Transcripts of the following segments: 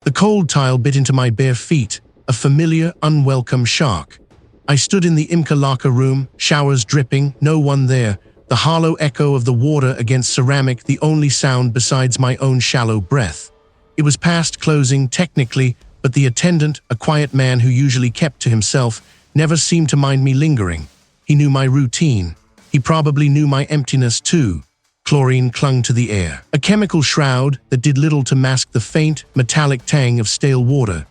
The cold tile bit into my bare feet, a familiar, unwelcome shock. I stood in the YMCA locker room, showers dripping, no one there, the hollow echo of the water against ceramic the only sound besides my own shallow breath. It was past closing, technically, but the attendant, a quiet man who usually kept to himself, never seemed to mind me lingering. He knew my routine. He probably knew my emptiness too. Chlorine clung to the air, a chemical shroud that did little to mask the faint, metallic tang of stale water.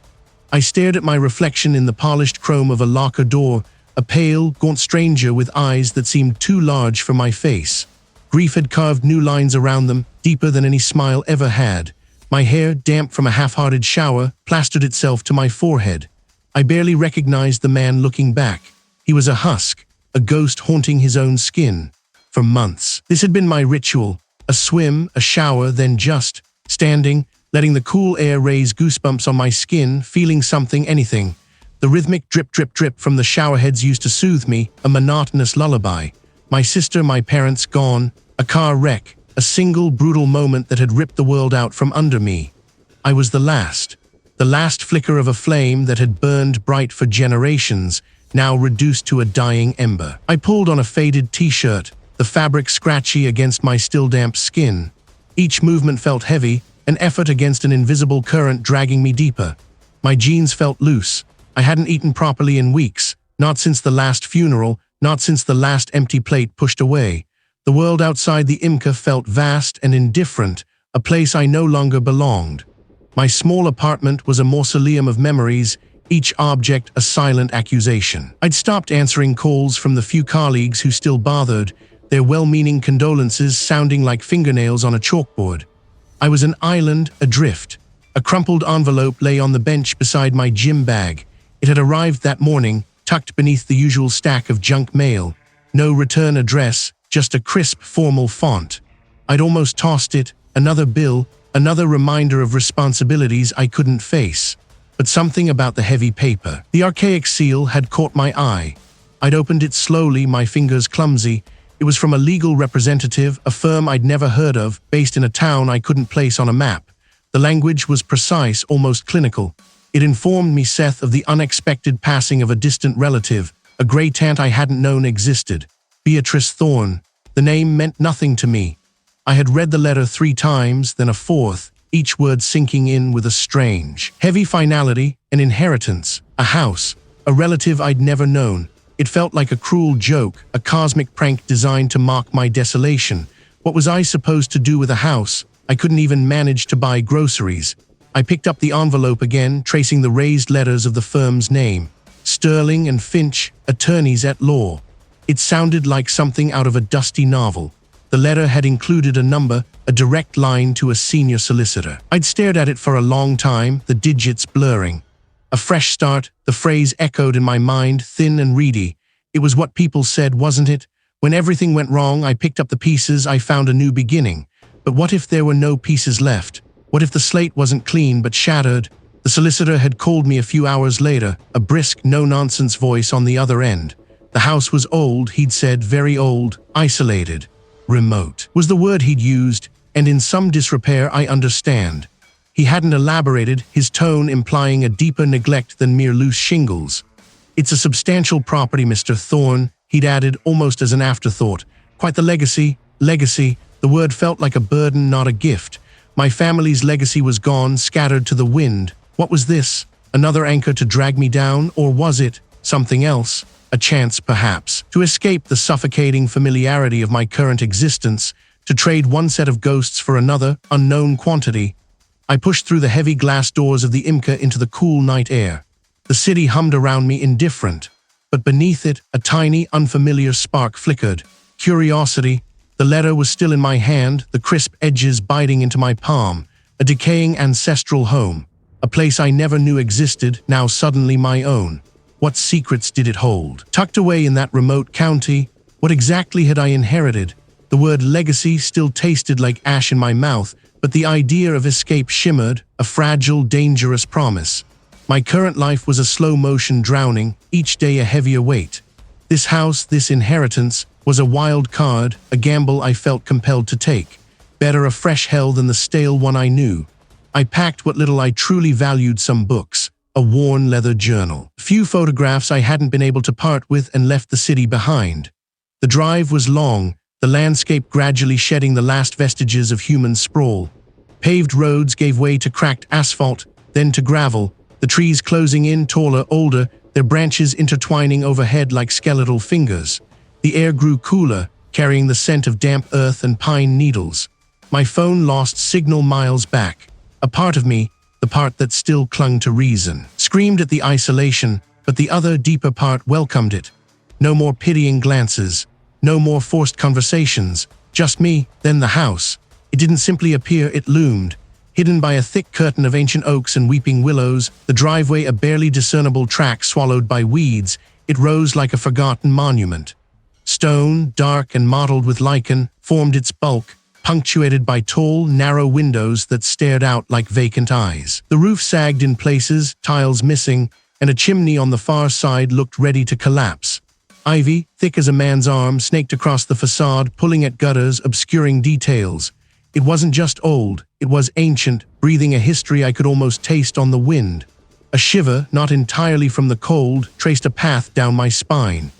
I stared at my reflection in the polished chrome of a locker door, a pale, gaunt stranger with eyes that seemed too large for my face. Grief had carved new lines around them, deeper than any smile ever had. My hair, damp from a half-hearted shower, plastered itself to my forehead. I barely recognized the man looking back. He was a husk, a ghost haunting his own skin. For months, this had been my ritual, a swim, a shower, then just standing, letting the cool air raise goosebumps on my skin, feeling something, anything. The rhythmic drip, drip, drip from the showerheads used to soothe me, a monotonous lullaby. My sister, my parents gone, a car wreck, a single brutal moment that had ripped the world out from under me. I was the last flicker of a flame that had burned bright for generations, now reduced to a dying ember. I pulled on a faded t-shirt, the fabric scratchy against my still damp skin. Each movement felt heavy, an effort against an invisible current dragging me deeper. My jeans felt loose. I hadn't eaten properly in weeks, not since the last funeral, not since the last empty plate pushed away. The world outside the YMCA felt vast and indifferent, a place I no longer belonged. My small apartment was a mausoleum of memories, each object a silent accusation. I'd stopped answering calls from the few colleagues who still bothered, their well-meaning condolences sounding like fingernails on a chalkboard. I was an island adrift. A crumpled envelope lay on the bench beside my gym bag. It had arrived that morning, tucked beneath the usual stack of junk mail. No return address, just a crisp, formal font. I'd almost tossed it, another bill, another reminder of responsibilities I couldn't face. But something about the heavy paper, the archaic seal, had caught my eye. I'd opened it slowly, my fingers clumsy. It was from a legal representative, a firm I'd never heard of, based in a town I couldn't place on a map. The language was precise, almost clinical. It informed me, Seth, of the unexpected passing of a distant relative, a great-aunt I hadn't known existed. Beatrice Thorne. The name meant nothing to me. I had read the letter 3 times, then a 4th, each word sinking in with a strange, heavy finality, an inheritance, a house, a relative I'd never known. It felt like a cruel joke, a cosmic prank designed to mock my desolation. What was I supposed to do with a house? I couldn't even manage to buy groceries. I picked up the envelope again, tracing the raised letters of the firm's name. Sterling and Finch, attorneys at law. It sounded like something out of a dusty novel. The letter had included a number, a direct line to a senior solicitor. I'd stared at it for a long time, the digits blurring. A fresh start, the phrase echoed in my mind, thin and reedy. It was what people said, wasn't it? When everything went wrong, I picked up the pieces, I found a new beginning. But what if there were no pieces left? What if the slate wasn't clean but shattered? The solicitor had called me a few hours later, a brisk, no-nonsense voice on the other end. The house was old, he'd said, very old, isolated. Remote was the word he'd used, and in some disrepair I understand. He hadn't elaborated, his tone implying a deeper neglect than mere loose shingles. It's a substantial property, Mr. Thorne, he'd added almost as an afterthought. Quite the legacy. The word felt like a burden, not a gift. My family's legacy was gone, scattered to the wind. What was this? Another anchor to drag me down, or was it something else? A chance, perhaps, to escape the suffocating familiarity of my current existence, to trade one set of ghosts for another, unknown quantity. I pushed through the heavy glass doors of the YMCA into the cool night air. The city hummed around me, indifferent. But beneath it, a tiny, unfamiliar spark flickered. Curiosity. The letter was still in my hand, the crisp edges biting into my palm. A decaying ancestral home. A place I never knew existed, now suddenly my own. What secrets did it hold? Tucked away in that remote county, what exactly had I inherited? The word legacy still tasted like ash in my mouth, but the idea of escape shimmered, a fragile, dangerous promise. My current life was a slow-motion drowning, each day a heavier weight. This house, this inheritance, was a wild card, a gamble I felt compelled to take. Better a fresh hell than the stale one I knew. I packed what little I truly valued: some books, a worn leather journal, a few photographs I hadn't been able to part with, and left the city behind. The drive was long, the landscape gradually shedding the last vestiges of human sprawl. Paved roads gave way to cracked asphalt, then to gravel, the trees closing in, taller, older, their branches intertwining overhead like skeletal fingers. The air grew cooler, carrying the scent of damp earth and pine needles. My phone lost signal miles back. A part of me, the part that still clung to reason, screamed at the isolation, but the other, deeper part welcomed it. No more pitying glances, no more forced conversations, just me, then the house. It didn't simply appear, it loomed. Hidden by a thick curtain of ancient oaks and weeping willows, the driveway a barely discernible track swallowed by weeds, it rose like a forgotten monument. Stone, dark and mottled with lichen, formed its bulk, punctuated by tall, narrow windows that stared out like vacant eyes. The roof sagged in places, tiles missing, and a chimney on the far side looked ready to collapse. Ivy, thick as a man's arm, snaked across the facade, pulling at gutters, obscuring details. It wasn't just old, it was ancient, breathing a history I could almost taste on the wind. A shiver, not entirely from the cold, traced a path down my spine.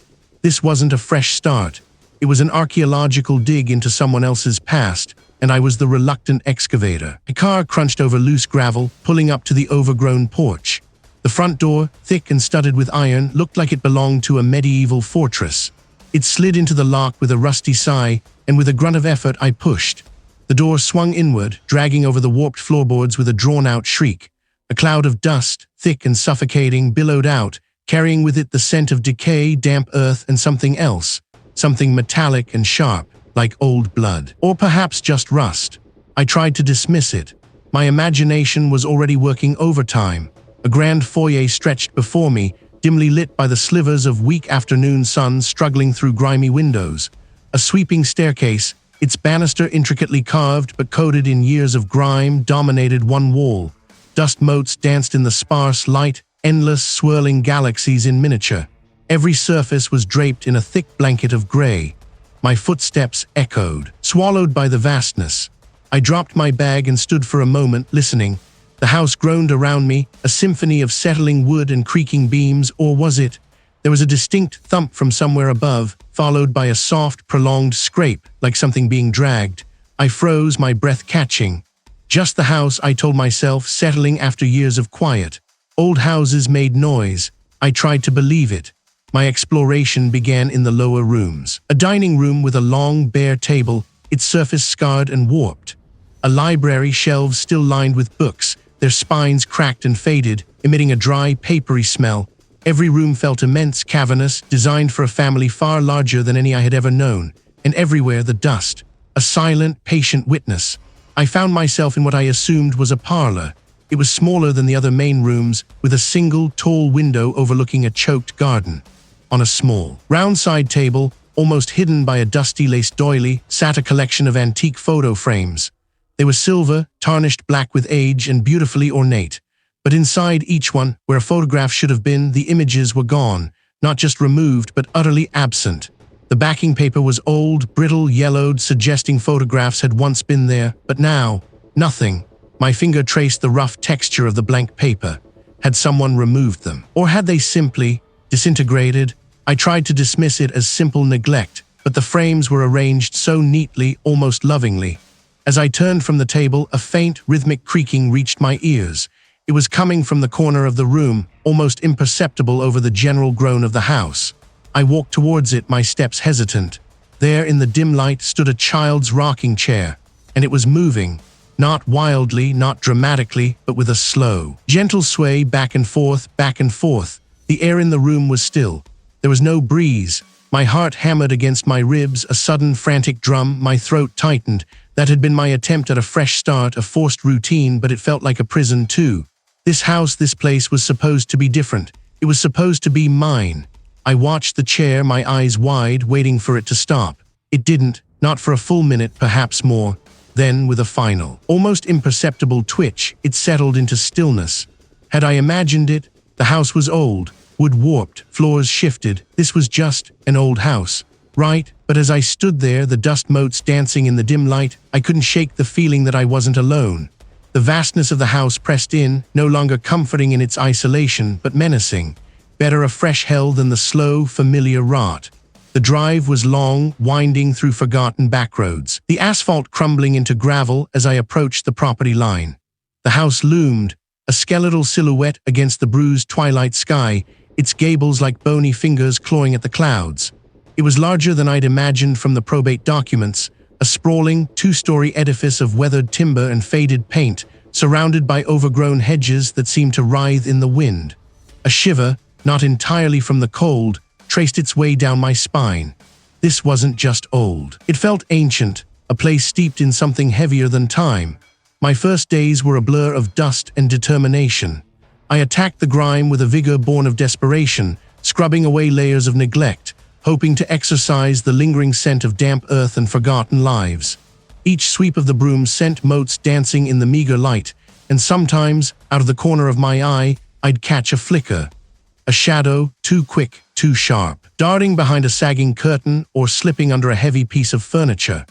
This wasn't a fresh start. It was an archaeological dig into someone else's past, and I was the reluctant excavator. A car crunched over loose gravel, pulling up to the overgrown porch. The front door, thick and studded with iron, looked like it belonged to a medieval fortress. It slid into the lock with a rusty sigh, and with a grunt of effort I pushed. The door swung inward, dragging over the warped floorboards with a drawn-out shriek. A cloud of dust, thick and suffocating, billowed out, carrying with it the scent of decay, damp earth, and something else. Something metallic and sharp, like old blood. Or perhaps just rust. I tried to dismiss it. My imagination was already working overtime. A grand foyer stretched before me, dimly lit by the slivers of weak afternoon sun struggling through grimy windows. A sweeping staircase, its banister intricately carved but coated in years of grime, dominated one wall. Dust motes danced in the sparse light, endless swirling galaxies in miniature. Every surface was draped in a thick blanket of gray. My footsteps echoed, swallowed by the vastness. I dropped my bag and stood for a moment, listening. The house groaned around me, a symphony of settling wood and creaking beams, or was it? There was a distinct thump from somewhere above, followed by a soft, prolonged scrape, like something being dragged. I froze, my breath catching. Just the house, I told myself, settling after years of quiet. Old houses made noise. I tried to believe it. My exploration began in the lower rooms. A dining room with a long, bare table, its surface scarred and warped. A library, shelves still lined with books, their spines cracked and faded, emitting a dry, papery smell. Every room felt immense, cavernous, designed for a family far larger than any I had ever known. And everywhere the dust. A silent, patient witness. I found myself in what I assumed was a parlor. It was smaller than the other main rooms, with a single, tall window overlooking a choked garden. On a small, round side table, almost hidden by a dusty lace doily, sat a collection of antique photo frames. They were silver, tarnished black with age, and beautifully ornate. But inside each one, where a photograph should have been, the images were gone, not just removed, but utterly absent. The backing paper was old, brittle, yellowed, suggesting photographs had once been there, but now, nothing. My finger traced the rough texture of the blank paper. Had someone removed them? Or had they simply disintegrated? I tried to dismiss it as simple neglect, but the frames were arranged so neatly, almost lovingly. As I turned from the table, a faint, rhythmic creaking reached my ears. It was coming from the corner of the room, almost imperceptible over the general groan of the house. I walked towards it, my steps hesitant. There in the dim light stood a child's rocking chair, and it was moving. Not wildly, not dramatically, but with a slow, gentle sway back and forth, back and forth. The air in the room was still. There was no breeze. My heart hammered against my ribs, a sudden frantic drum, my throat tightened. That had been my attempt at a fresh start, a forced routine, but it felt like a prison too. This house, this place was supposed to be different. It was supposed to be mine. I watched the chair, my eyes wide, waiting for it to stop. It didn't, not for a full minute, perhaps more. Then, with a final, almost imperceptible twitch, it settled into stillness. Had I imagined it? The house was old, wood warped, floors shifted. This was just an old house, right? But as I stood there, the dust motes dancing in the dim light, I couldn't shake the feeling that I wasn't alone. The vastness of the house pressed in, no longer comforting in its isolation, but menacing. Better a fresh hell than the slow, familiar rot. The drive was long, winding through forgotten backroads, the asphalt crumbling into gravel as I approached the property line. The house loomed, a skeletal silhouette against the bruised twilight sky, its gables like bony fingers clawing at the clouds. It was larger than I'd imagined from the probate documents, a sprawling, two-story edifice of weathered timber and faded paint, surrounded by overgrown hedges that seemed to writhe in the wind. A shiver, not entirely from the cold, traced its way down my spine. This wasn't just old. It felt ancient, a place steeped in something heavier than time. My first days were a blur of dust and determination. I attacked the grime with a vigor born of desperation, scrubbing away layers of neglect, hoping to exorcise the lingering scent of damp earth and forgotten lives. Each sweep of the broom sent motes dancing in the meager light, and sometimes, out of the corner of my eye, I'd catch a flicker. A shadow, too quick, too sharp, darting behind a sagging curtain or slipping under a heavy piece of furniture.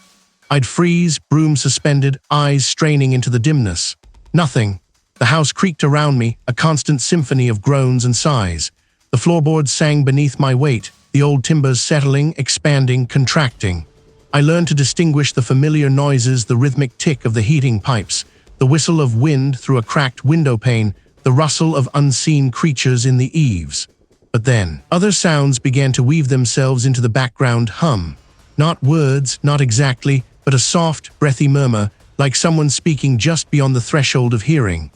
I'd freeze, broom suspended, eyes straining into the dimness. Nothing. The house creaked around me, a constant symphony of groans and sighs. The floorboards sang beneath my weight, the old timbers settling, expanding, contracting. I learned to distinguish the familiar noises, the rhythmic tick of the heating pipes, the whistle of wind through a cracked window pane, the rustle of unseen creatures in the eaves. But then, other sounds began to weave themselves into the background hum. Not words, not exactly, but a soft, breathy murmur, like someone speaking just beyond the threshold of hearing.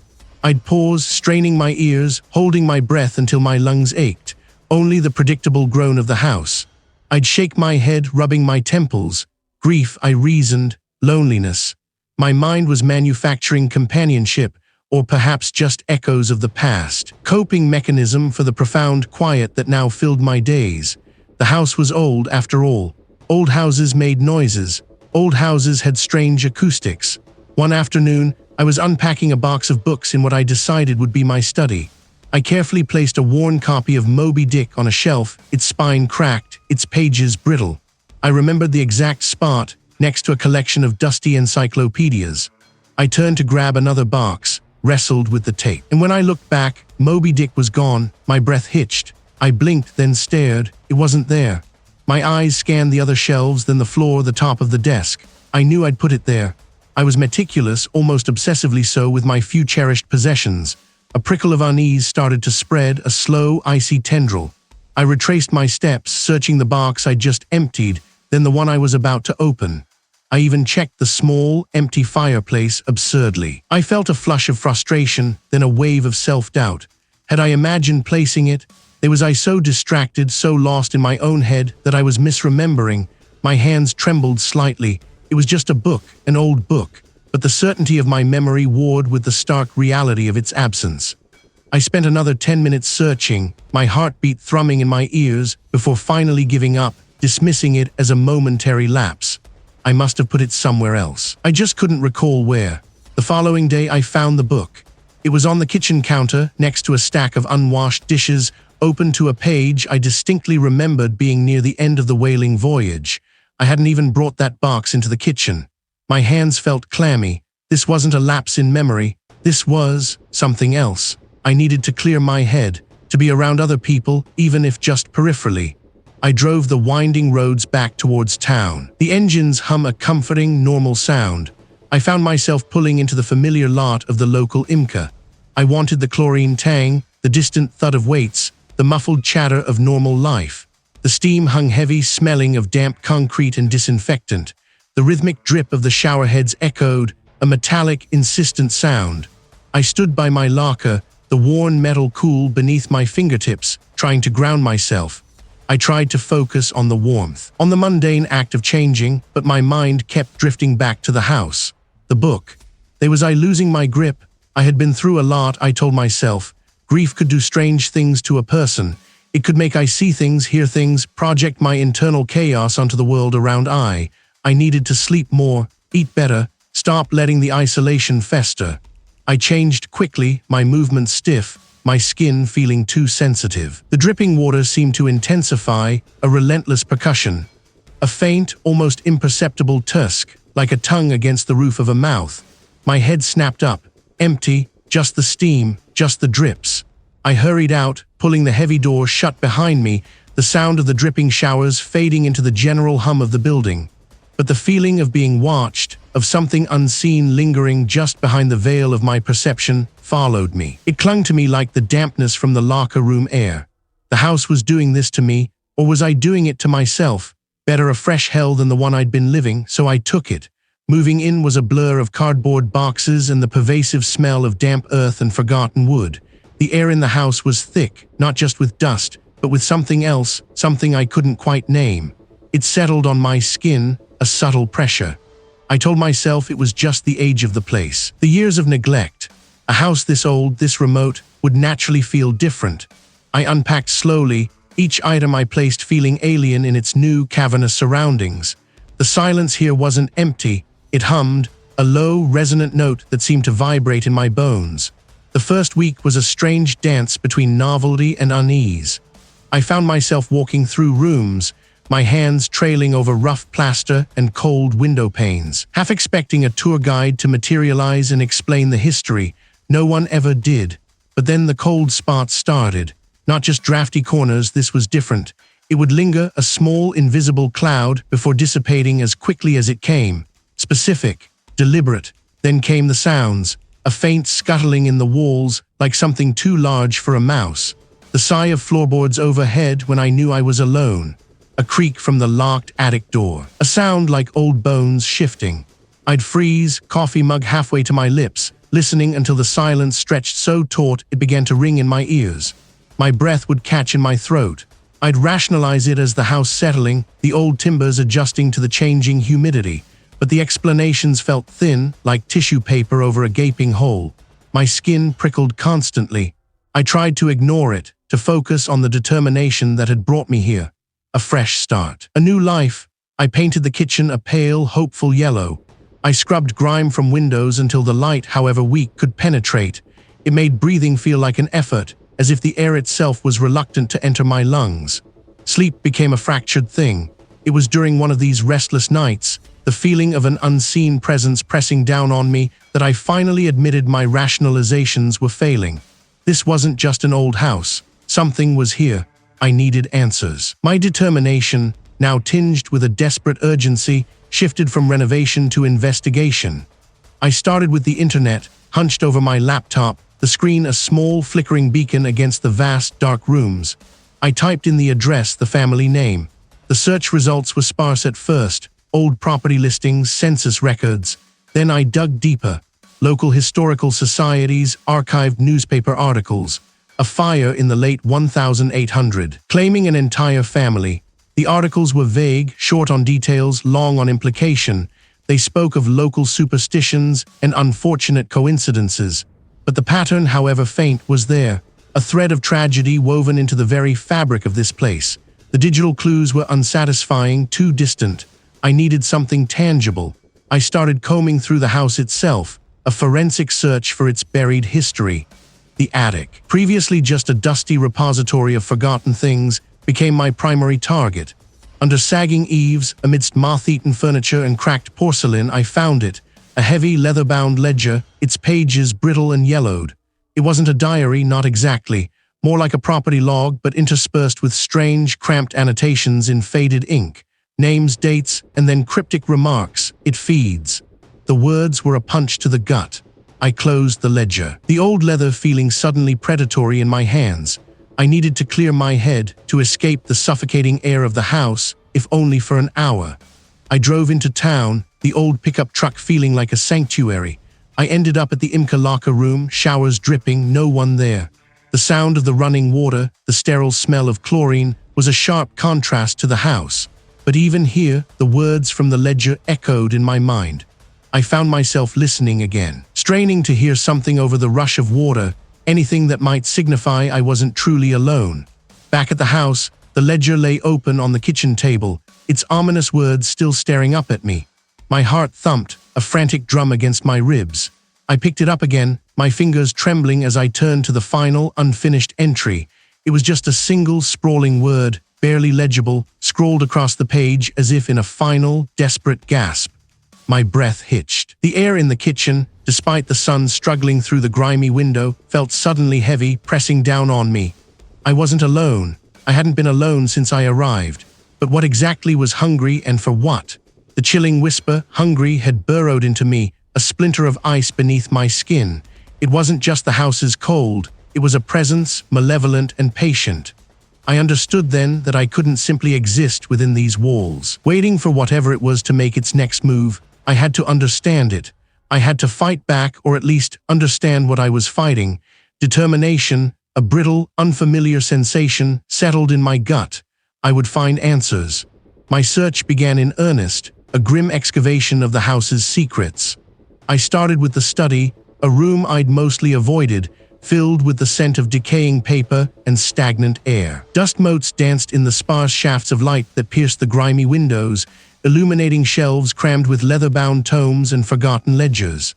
I'd pause, straining my ears, holding my breath until my lungs ached, only the predictable groan of the house. I'd shake my head, rubbing my temples. Grief, I reasoned, loneliness. My mind was manufacturing companionship, or perhaps just echoes of the past, coping mechanism for the profound quiet that now filled my days. The house was old, after all. Old houses made noises. Old houses had strange acoustics. One afternoon, I was unpacking a box of books in what I decided would be my study. I carefully placed a worn copy of Moby Dick on a shelf, its spine cracked, its pages brittle. I remembered the exact spot, next to a collection of dusty encyclopedias. I turned to grab another box, wrestled with the tape. And when I looked back, Moby Dick was gone. My breath hitched. I blinked, then stared. It wasn't there. My eyes scanned the other shelves, then the floor, the top of the desk. I knew I'd put it there. I was meticulous, almost obsessively so, with my few cherished possessions. A prickle of unease started to spread, a slow, icy tendril. I retraced my steps, searching the box I'd just emptied, then the one I was about to open. I even checked the small, empty fireplace absurdly. I felt a flush of frustration, then a wave of self-doubt. Had I imagined placing it? Was I so distracted, so lost in my own head that I was misremembering? My hands trembled slightly. It was just a book, an old book, but the certainty of my memory warred with the stark reality of its absence. I spent another 10 minutes searching, my heartbeat thrumming in my ears, before finally giving up, dismissing it as a momentary lapse. I must have put it somewhere else. I just couldn't recall where. The following day I found the book. It was on the kitchen counter, next to a stack of unwashed dishes, open to a page I distinctly remembered being near the end of the whaling voyage. I hadn't even brought that box into the kitchen. My hands felt clammy. This wasn't a lapse in memory. This was something else. I needed to clear my head, to be around other people, even if just peripherally. I drove the winding roads back towards town. The engines hum a comforting, normal sound. I found myself pulling into the familiar lot of the local YMCA. I wanted the chlorine tang, the distant thud of weights, the muffled chatter of normal life. The steam hung heavy, smelling of damp concrete and disinfectant. The rhythmic drip of the showerheads echoed, a metallic, insistent sound. I stood by my locker, the worn metal cool beneath my fingertips, trying to ground myself. I tried to focus on the warmth, on the mundane act of changing, but my mind kept drifting back to the house. The book. Was I losing my grip? I had been through a lot, I told myself. Grief could do strange things to a person. It could make I see things, hear things, project my internal chaos onto the world around I needed to sleep more, eat better, stop letting the isolation fester. I changed quickly, my movements stiff, my skin feeling too sensitive. The dripping water seemed to intensify, a relentless percussion. A faint, almost imperceptible tusk, like a tongue against the roof of a mouth. My head snapped up, Empty, just the steam, just the drips. I hurried out, pulling the heavy door shut behind me, the sound of the dripping showers fading into the general hum of the building. But the feeling of being watched, of something unseen lingering just behind the veil of my perception, followed me. It clung to me like the dampness from the locker room air. The house was doing this to me, or was I doing it to myself? Better a fresh hell than the one I'd been living, so I took it. Moving in was a blur of cardboard boxes and the pervasive smell of damp earth and forgotten wood. The air in the house was thick, not just with dust, but with something else, something I couldn't quite name. It settled on my skin, a subtle pressure. I told myself it was just the age of the place. The years of neglect. A house this old, this remote, would naturally feel different. I unpacked slowly, each item I placed feeling alien in its new, cavernous surroundings. The silence here wasn't empty, it hummed, a low, resonant note that seemed to vibrate in my bones. The first week was a strange dance between novelty and unease. I found myself walking through rooms, my hands trailing over rough plaster and cold window panes, half expecting a tour guide to materialize and explain the history. No one ever did. But then the cold spots started. Not just drafty corners, this was different. It would linger, a small, invisible cloud, before dissipating as quickly as it came. Specific, deliberate. Then came the sounds, a faint scuttling in the walls, like something too large for a mouse. The sigh of floorboards overhead when I knew I was alone. A creak from the locked attic door. A sound like old bones shifting. I'd freeze, coffee mug halfway to my lips, listening until the silence stretched so taut it began to ring in my ears. My breath would catch in my throat. I'd rationalize it as the house settling, the old timbers adjusting to the changing humidity. But the explanations felt thin, like tissue paper over a gaping hole. My skin prickled constantly. I tried to ignore it, to focus on the determination that had brought me here. A fresh start. A new life. I painted the kitchen a pale, hopeful yellow. I scrubbed grime from windows until the light, however weak, could penetrate. It made breathing feel like an effort, as if the air itself was reluctant to enter my lungs. Sleep became a fractured thing. It was during one of these restless nights, the feeling of an unseen presence pressing down on me, that I finally admitted my rationalizations were failing. This wasn't just an old house. Something was here. I needed answers. My determination, now tinged with a desperate urgency, shifted from renovation to investigation. I started with the internet, hunched over my laptop, the screen a small flickering beacon against the vast, dark rooms. I typed in the address, the family name. The search results were sparse at first, old property listings, census records. Then I dug deeper. Local historical societies, archived newspaper articles. A fire in the late 1800, claiming an entire family. The articles were vague, short on details, long on implication. They spoke of local superstitions and unfortunate coincidences. But the pattern, however faint, was there. A thread of tragedy woven into the very fabric of this place. The digital clues were unsatisfying, too distant. I needed something tangible. I started combing through the house itself, a forensic search for its buried history. The attic, previously just a dusty repository of forgotten things, became my primary target. Under sagging eaves, amidst moth-eaten furniture and cracked porcelain, I found it, a heavy leather-bound ledger, its pages brittle and yellowed. It wasn't a diary, not exactly, more like a property log, but interspersed with strange, cramped annotations in faded ink. Names, dates, and then cryptic remarks. It feeds. The words were a punch to the gut. I closed the ledger, the old leather feeling suddenly predatory in my hands. I needed to clear my head, to escape the suffocating air of the house, if only for an hour. I drove into town, the old pickup truck feeling like a sanctuary. I ended up at the YMCA locker room, showers dripping, no one there. The sound of the running water, the sterile smell of chlorine, was a sharp contrast to the house. But even here, the words from the ledger echoed in my mind. I found myself listening again, straining to hear something over the rush of water, anything that might signify I wasn't truly alone. Back at the house, the ledger lay open on the kitchen table, its ominous words still staring up at me. My heart thumped, a frantic drum against my ribs. I picked it up again, my fingers trembling as I turned to the final, unfinished entry. It was just a single, sprawling word, barely legible, scrawled across the page as if in a final, desperate gasp. My breath hitched. The air in the kitchen, despite the sun struggling through the grimy window, felt suddenly heavy, pressing down on me. I wasn't alone. I hadn't been alone since I arrived. But what exactly was hungry, and for what? The chilling whisper, hungry, had burrowed into me, a splinter of ice beneath my skin. It wasn't just the house's cold. It was a presence, malevolent and patient. I understood then that I couldn't simply exist within these walls, waiting for whatever it was to make its next move. I had to understand it. I had to fight back, or at least understand what I was fighting. Determination, a brittle, unfamiliar sensation, settled in my gut. I would find answers. My search began in earnest, a grim excavation of the house's secrets. I started with the study, a room I'd mostly avoided, filled with the scent of decaying paper and stagnant air. Dust motes danced in the sparse shafts of light that pierced the grimy windows, illuminating shelves crammed with leather-bound tomes and forgotten ledgers.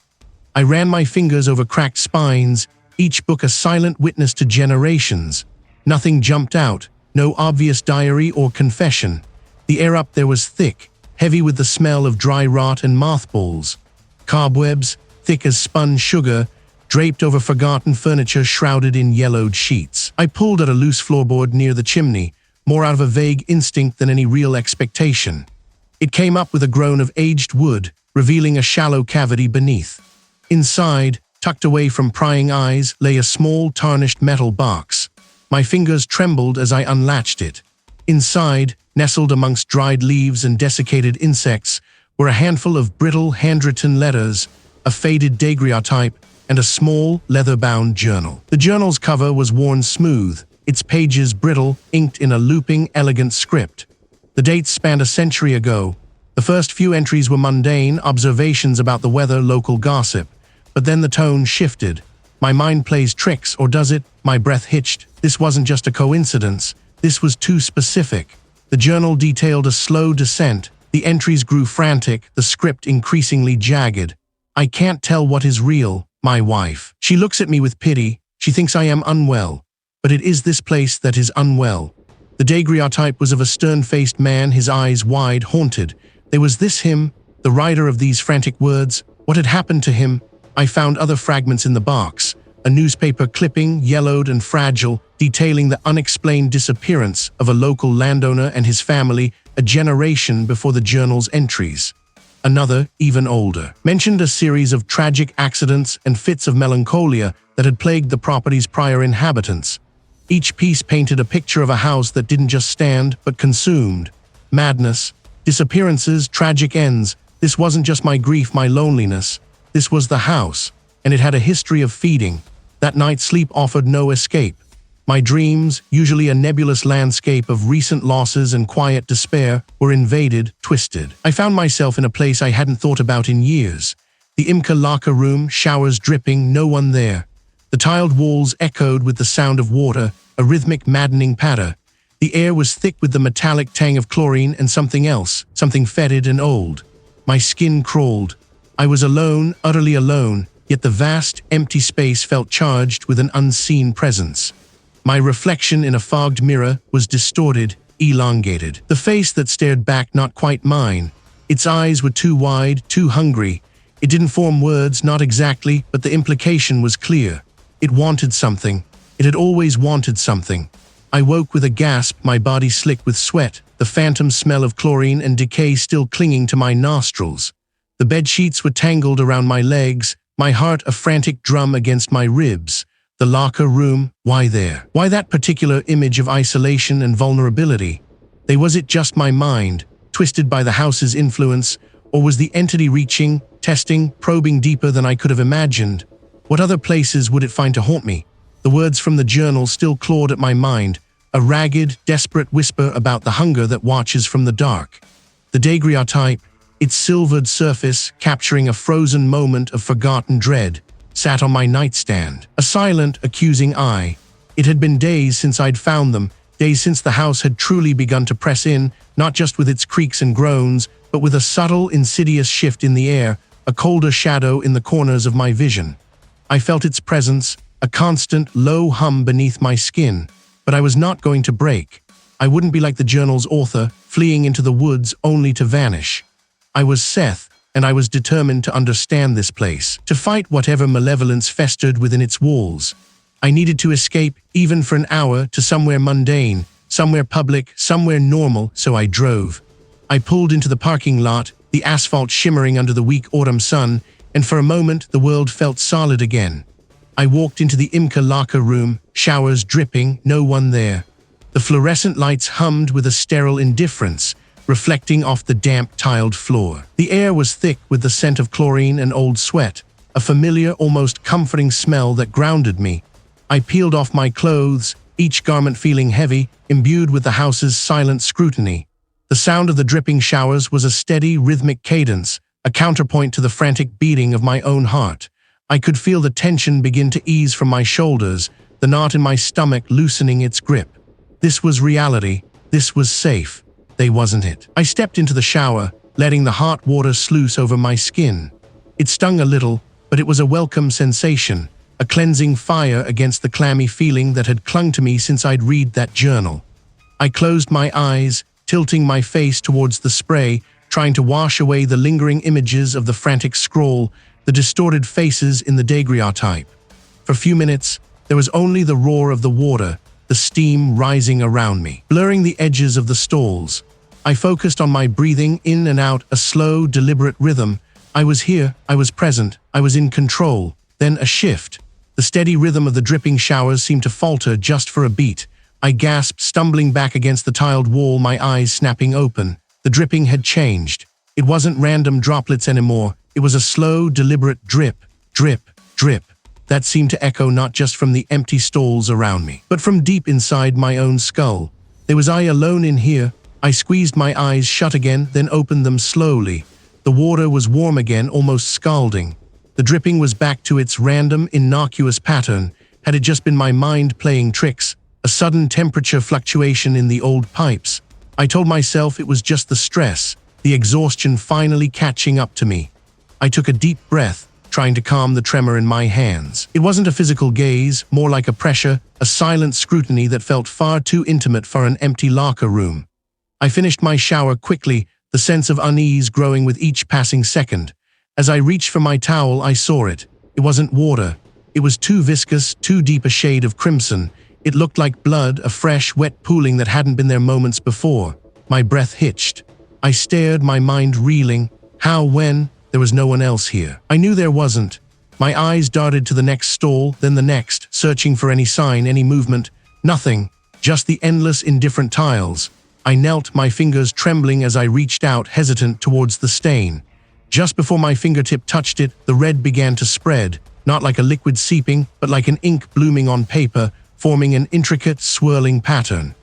I ran my fingers over cracked spines, each book a silent witness to generations. Nothing jumped out, no obvious diary or confession. The air up there was thick, heavy with the smell of dry rot and mothballs. Cobwebs, thick as spun sugar, draped over forgotten furniture shrouded in yellowed sheets. I pulled at a loose floorboard near the chimney, more out of a vague instinct than any real expectation. It came up with a groan of aged wood, revealing a shallow cavity beneath. Inside, tucked away from prying eyes, lay a small, tarnished metal box. My fingers trembled as I unlatched it. Inside, nestled amongst dried leaves and desiccated insects, were a handful of brittle, handwritten letters, a faded daguerreotype, and a small, leather-bound journal. The journal's cover was worn smooth, its pages brittle, inked in a looping, elegant script. The dates spanned a century ago. The first few entries were mundane, observations about the weather, local gossip. But then the tone shifted. My mind plays tricks, or does it? My breath hitched. This wasn't just a coincidence. This was too specific. The journal detailed a slow descent. The entries grew frantic, the script increasingly jagged. I can't tell what is real. My wife. She looks at me with pity. She thinks I am unwell. But it is this place that is unwell. The daguerreotype was of a stern-faced man, his eyes wide, haunted. There was this him, the writer of these frantic words. What had happened to him? I found other fragments in the box. A newspaper clipping, yellowed and fragile, detailing the unexplained disappearance of a local landowner and his family a generation before the journal's entries. Another, even older, mentioned a series of tragic accidents and fits of melancholia that had plagued the property's prior inhabitants. Each piece painted a picture of a house that didn't just stand, but consumed. Madness, disappearances, tragic ends. This wasn't just my grief, my loneliness. This was the house, and it had a history of feeding. That night sleep offered no escape. My dreams, usually a nebulous landscape of recent losses and quiet despair, were invaded, twisted. I found myself in a place I hadn't thought about in years. The YMCA locker room, showers dripping, no one there. The tiled walls echoed with the sound of water, a rhythmic, maddening patter. The air was thick with the metallic tang of chlorine and something else, something fetid and old. My skin crawled. I was alone, utterly alone, yet the vast, empty space felt charged with an unseen presence. My reflection in a fogged mirror was distorted, elongated. The face that stared back, not quite mine. Its eyes were too wide, too hungry. It didn't form words, not exactly, but the implication was clear. It wanted something. It had always wanted something. I woke with a gasp, my body slick with sweat, the phantom smell of chlorine and decay still clinging to my nostrils. The bedsheets were tangled around my legs, my heart a frantic drum against my ribs. The locker room, why there? Why that particular image of isolation and vulnerability? Was it just my mind, twisted by the house's influence, or was the entity reaching, testing, probing deeper than I could have imagined? What other places would it find to haunt me? The words from the journal still clawed at my mind, a ragged, desperate whisper about the hunger that watches from the dark. The daguerreotype, its silvered surface capturing a frozen moment of forgotten dread, sat on my nightstand, a silent, accusing eye. It had been days since I'd found them, days since the house had truly begun to press in, not just with its creaks and groans, but with a subtle, insidious shift in the air, a colder shadow in the corners of my vision. I felt its presence, a constant, low hum beneath my skin, but I was not going to break. I wouldn't be like the journal's author, fleeing into the woods only to vanish. I was Seth, and I was determined to understand this place, to fight whatever malevolence festered within its walls. I needed to escape, even for an hour, to somewhere mundane, somewhere public, somewhere normal, so I drove. I pulled into the parking lot, the asphalt shimmering under the weak autumn sun, and for a moment the world felt solid again. I walked into the YMCA locker room, showers dripping, no one there. The fluorescent lights hummed with a sterile indifference, reflecting off the damp tiled floor. The air was thick with the scent of chlorine and old sweat, a familiar, almost comforting smell that grounded me. I peeled off my clothes, each garment feeling heavy, imbued with the house's silent scrutiny. The sound of the dripping showers was a steady, rhythmic cadence, a counterpoint to the frantic beating of my own heart. I could feel the tension begin to ease from my shoulders, the knot in my stomach loosening its grip. This was reality. This was safe. They wasn't it. I stepped into the shower, letting the hot water sluice over my skin. It stung a little, but it was a welcome sensation, a cleansing fire against the clammy feeling that had clung to me since I'd read that journal. I closed my eyes, tilting my face towards the spray, trying to wash away the lingering images of the frantic scroll, the distorted faces in the daguerreotype. For a few minutes, there was only the roar of the water, the steam rising around me, blurring the edges of the stalls. I focused on my breathing in and out, a slow, deliberate rhythm. I was here, I was present, I was in control. Then a shift. The steady rhythm of the dripping showers seemed to falter just for a beat. I gasped, stumbling back against the tiled wall, my eyes snapping open. The dripping had changed. It wasn't random droplets anymore. It was a slow, deliberate drip, drip, drip. That seemed to echo not just from the empty stalls around me, but from deep inside my own skull. There was I alone in here. I squeezed my eyes shut again, then opened them slowly. The water was warm again, almost scalding. The dripping was back to its random, innocuous pattern. Had it just been my mind playing tricks? A sudden temperature fluctuation in the old pipes. I told myself it was just the stress, the exhaustion finally catching up to me. I took a deep breath, trying to calm the tremor in my hands. It wasn't a physical gaze, more like a pressure, a silent scrutiny that felt far too intimate for an empty locker room. I finished my shower quickly, the sense of unease growing with each passing second. As I reached for my towel, I saw it. It wasn't water. It was too viscous, too deep a shade of crimson. It looked like blood, a fresh, wet pooling that hadn't been there moments before. My breath hitched. I stared, my mind reeling. How, when? There was no one else here. I knew there wasn't. My eyes darted to the next stall, then the next, searching for any sign, any movement. Nothing. Just the endless, indifferent tiles. I knelt, my fingers trembling as I reached out, hesitant towards the stain. Just before my fingertip touched it, the red began to spread, not like a liquid seeping, but like an ink blooming on paper, forming an intricate, swirling pattern.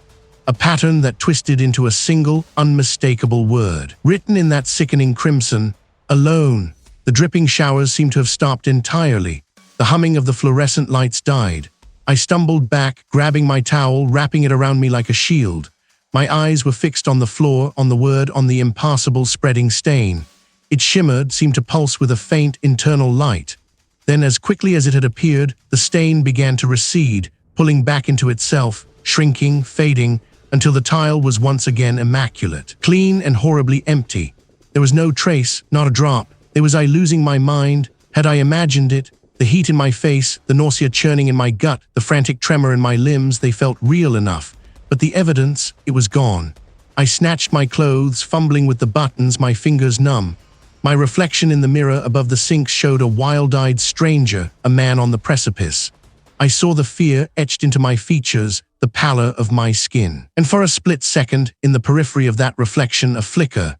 A pattern that twisted into a single, unmistakable word. Written in that sickening crimson, alone. The dripping showers seemed to have stopped entirely. The humming of the fluorescent lights died. I stumbled back, grabbing my towel, wrapping it around me like a shield. My eyes were fixed on the floor, on the word, on the impassable spreading stain. It shimmered, seemed to pulse with a faint internal light. Then, as quickly as it had appeared, the stain began to recede, pulling back into itself, shrinking, fading, until the tile was once again immaculate, clean and horribly empty. There was no trace, not a drop. Was I losing my mind? Had I imagined it? The heat in my face, the nausea churning in my gut, the frantic tremor in my limbs, they felt real enough. But the evidence, it was gone. I snatched my clothes, fumbling with the buttons, my fingers numb. My reflection in the mirror above the sink showed a wild-eyed stranger, a man on the precipice. I saw the fear etched into my features, the pallor of my skin. And for a split second, in the periphery of that reflection, a flicker.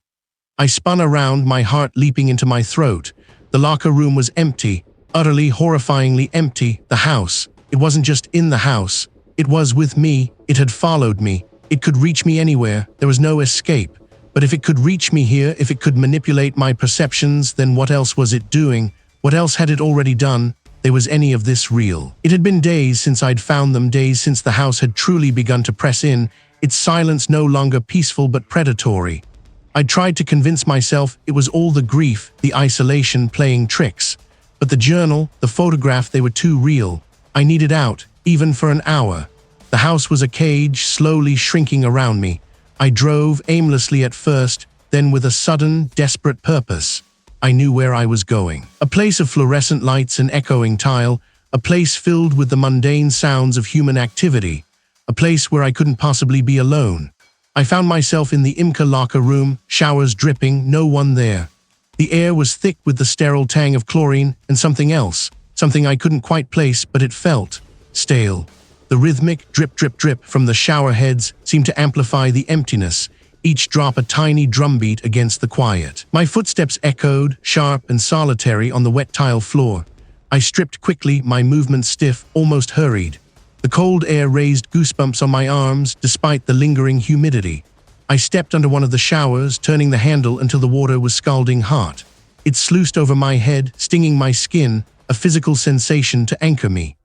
I spun around, my heart leaping into my throat. The locker room was empty, utterly, horrifyingly empty. The house. It wasn't just in the house. It was with me. It had followed me. It could reach me anywhere. There was no escape. But if it could reach me here, if it could manipulate my perceptions, then what else was it doing? What else had it already done? Was any of this real? It had been days since I'd found them, days since the house had truly begun to press in, its silence no longer peaceful but predatory. I'd tried to convince myself it was all the grief, the isolation playing tricks. But the journal, the photograph, they were too real. I needed out, even for an hour. The house was a cage, slowly shrinking around me. I drove aimlessly at first, then with a sudden, desperate purpose. I knew where I was going. A place of fluorescent lights and echoing tile, a place filled with the mundane sounds of human activity, a place where I couldn't possibly be alone. I found myself in the YMCA locker room, showers dripping, no one there. The air was thick with the sterile tang of chlorine and something else, something I couldn't quite place, but it felt stale. The rhythmic drip, drip, drip from the shower heads seemed to amplify the emptiness, each drop a tiny drumbeat against the quiet. My footsteps echoed, sharp and solitary, on the wet tile floor. I stripped quickly, my movements stiff, almost hurried. The cold air raised goosebumps on my arms despite the lingering humidity. I stepped under one of the showers, turning the handle until the water was scalding hot. It sluiced over my head, stinging my skin, a physical sensation to anchor me.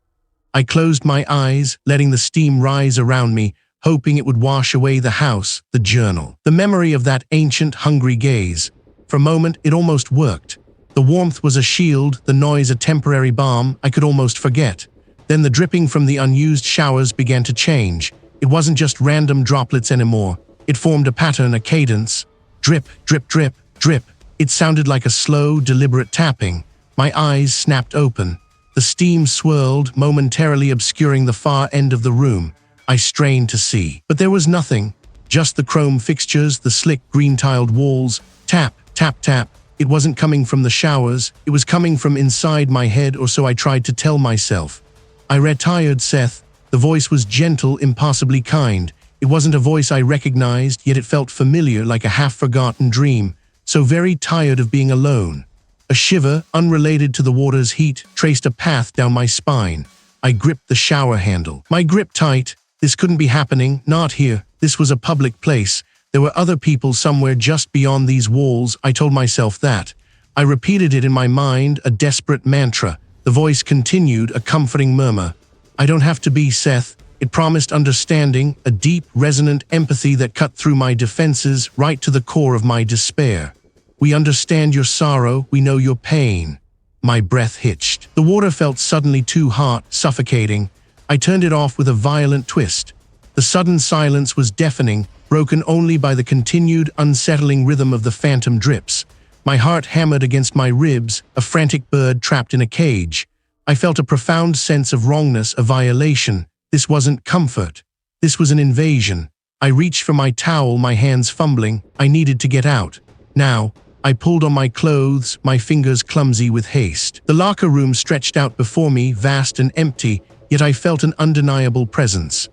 I closed my eyes, letting the steam rise around me, hoping it would wash away the house, the journal. The memory of that ancient, hungry gaze. For a moment, it almost worked. The warmth was a shield, the noise a temporary balm I could almost forget. Then the dripping from the unused showers began to change. It wasn't just random droplets anymore. It formed a pattern, a cadence. Drip, drip, drip, drip. It sounded like a slow, deliberate tapping. My eyes snapped open. The steam swirled, momentarily obscuring the far end of the room. I strained to see. But there was nothing. Just the chrome fixtures, the slick green-tiled walls. Tap, tap, tap. It wasn't coming from the showers. It was coming from inside my head, or so I tried to tell myself. I retired, Seth. The voice was gentle, impossibly kind. It wasn't a voice I recognized, yet it felt familiar, like a half-forgotten dream. So very tired of being alone. A shiver, unrelated to the water's heat, traced a path down my spine. I gripped the shower handle. My grip tight. This couldn't be happening, not here. This was a public place. There were other people somewhere just beyond these walls. I told myself that. I repeated it in my mind, a desperate mantra. The voice continued, a comforting murmur. I don't have to be, Seth. It promised understanding, a deep, resonant empathy that cut through my defenses, right to the core of my despair. We understand your sorrow, we know your pain. My breath hitched. The water felt suddenly too hot, suffocating. I turned it off with a violent twist. The sudden silence was deafening, broken only by the continued, unsettling rhythm of the phantom drips. My heart hammered against my ribs, a frantic bird trapped in a cage. I felt a profound sense of wrongness, a violation. This wasn't comfort. This was an invasion. I reached for my towel, my hands fumbling. I needed to get out. Now, I pulled on my clothes, my fingers clumsy with haste. The locker room stretched out before me, vast and empty, yet I felt an undeniable presence.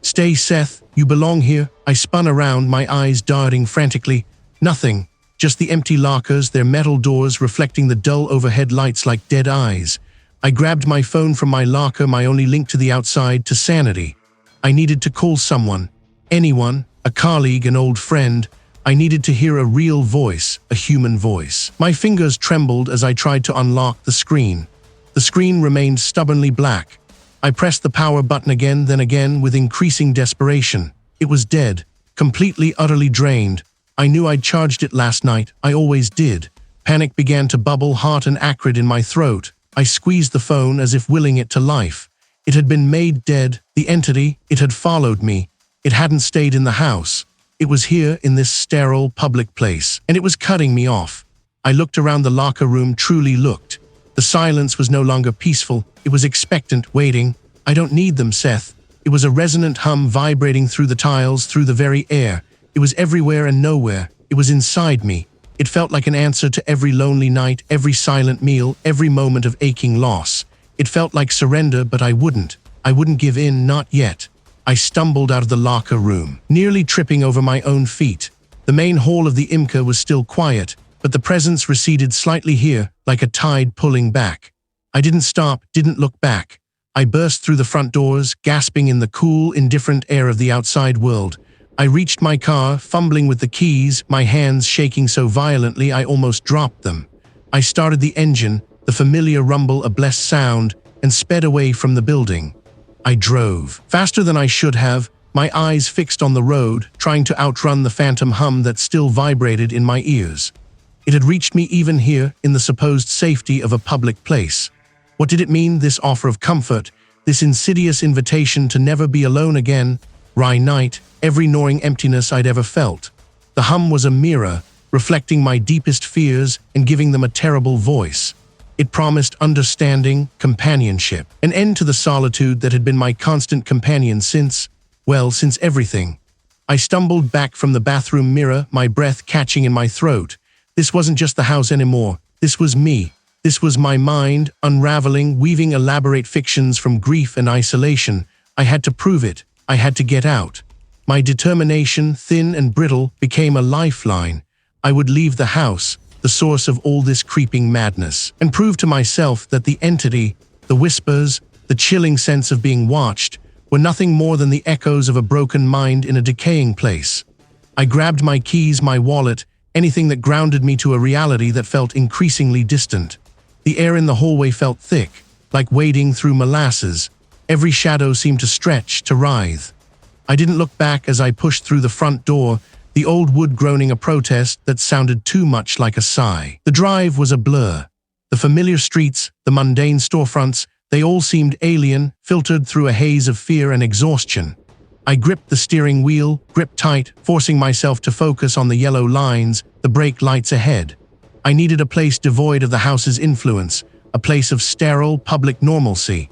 Stay, Seth, you belong here. I spun around, my eyes darting frantically. Nothing, just the empty lockers, their metal doors reflecting the dull overhead lights like dead eyes. I grabbed my phone from my locker, my only link to the outside, to sanity. I needed to call someone, anyone, a colleague, an old friend. I needed to hear a real voice, a human voice. My fingers trembled as I tried to unlock the screen. The screen remained stubbornly black. I pressed the power button again, then again, with increasing desperation. It was dead, completely, utterly drained. I knew I'd charged it last night. I always did. Panic began to bubble, hot and acrid in my throat. I squeezed the phone as if willing it to life. It had been made dead. The entity, it had followed me. It hadn't stayed in the house. It was here, in this sterile, public place, and it was cutting me off. I looked around the locker room, truly looked. The silence was no longer peaceful. It was expectant, waiting. I don't need them, Seth. It was a resonant hum vibrating through the tiles, through the very air. It was everywhere and nowhere. It was inside me. It felt like an answer to every lonely night, every silent meal, every moment of aching loss. It felt like surrender, but I wouldn't. I wouldn't give in, not yet. I stumbled out of the locker room, nearly tripping over my own feet. The main hall of the YMCA was still quiet, but the presence receded slightly here, like a tide pulling back. I didn't stop, didn't look back. I burst through the front doors, gasping in the cool, indifferent air of the outside world. I reached my car, fumbling with the keys, my hands shaking so violently I almost dropped them. I started the engine, the familiar rumble a blessed sound, and sped away from the building. I drove, faster than I should have, my eyes fixed on the road, trying to outrun the phantom hum that still vibrated in my ears. It had reached me even here, in the supposed safety of a public place. What did it mean, this offer of comfort, this insidious invitation to never be alone again? Rye night, every gnawing emptiness I'd ever felt. The hum was a mirror, reflecting my deepest fears and giving them a terrible voice. It promised understanding, companionship, an end to the solitude that had been my constant companion since everything. I stumbled back from the bathroom mirror, my breath catching in my throat. This wasn't just the house anymore. This was me. This was my mind, unraveling, weaving elaborate fictions from grief and isolation. I had to prove it. I had to get out. My determination, thin and brittle, became a lifeline. I would leave the house, the source of all this creeping madness, and prove to myself that the entity, the whispers, the chilling sense of being watched, were nothing more than the echoes of a broken mind in a decaying place. I grabbed my keys, my wallet, anything that grounded me to a reality that felt increasingly distant. The air in the hallway felt thick, like wading through molasses. Every shadow seemed to stretch, to writhe. I didn't look back as I pushed through the front door, the old wood groaning a protest that sounded too much like a sigh. The drive was a blur. The familiar streets, the mundane storefronts, they all seemed alien, filtered through a haze of fear and exhaustion. I gripped the steering wheel, gripped tight, forcing myself to focus on the yellow lines, the brake lights ahead. I needed a place devoid of the house's influence, a place of sterile, public normalcy.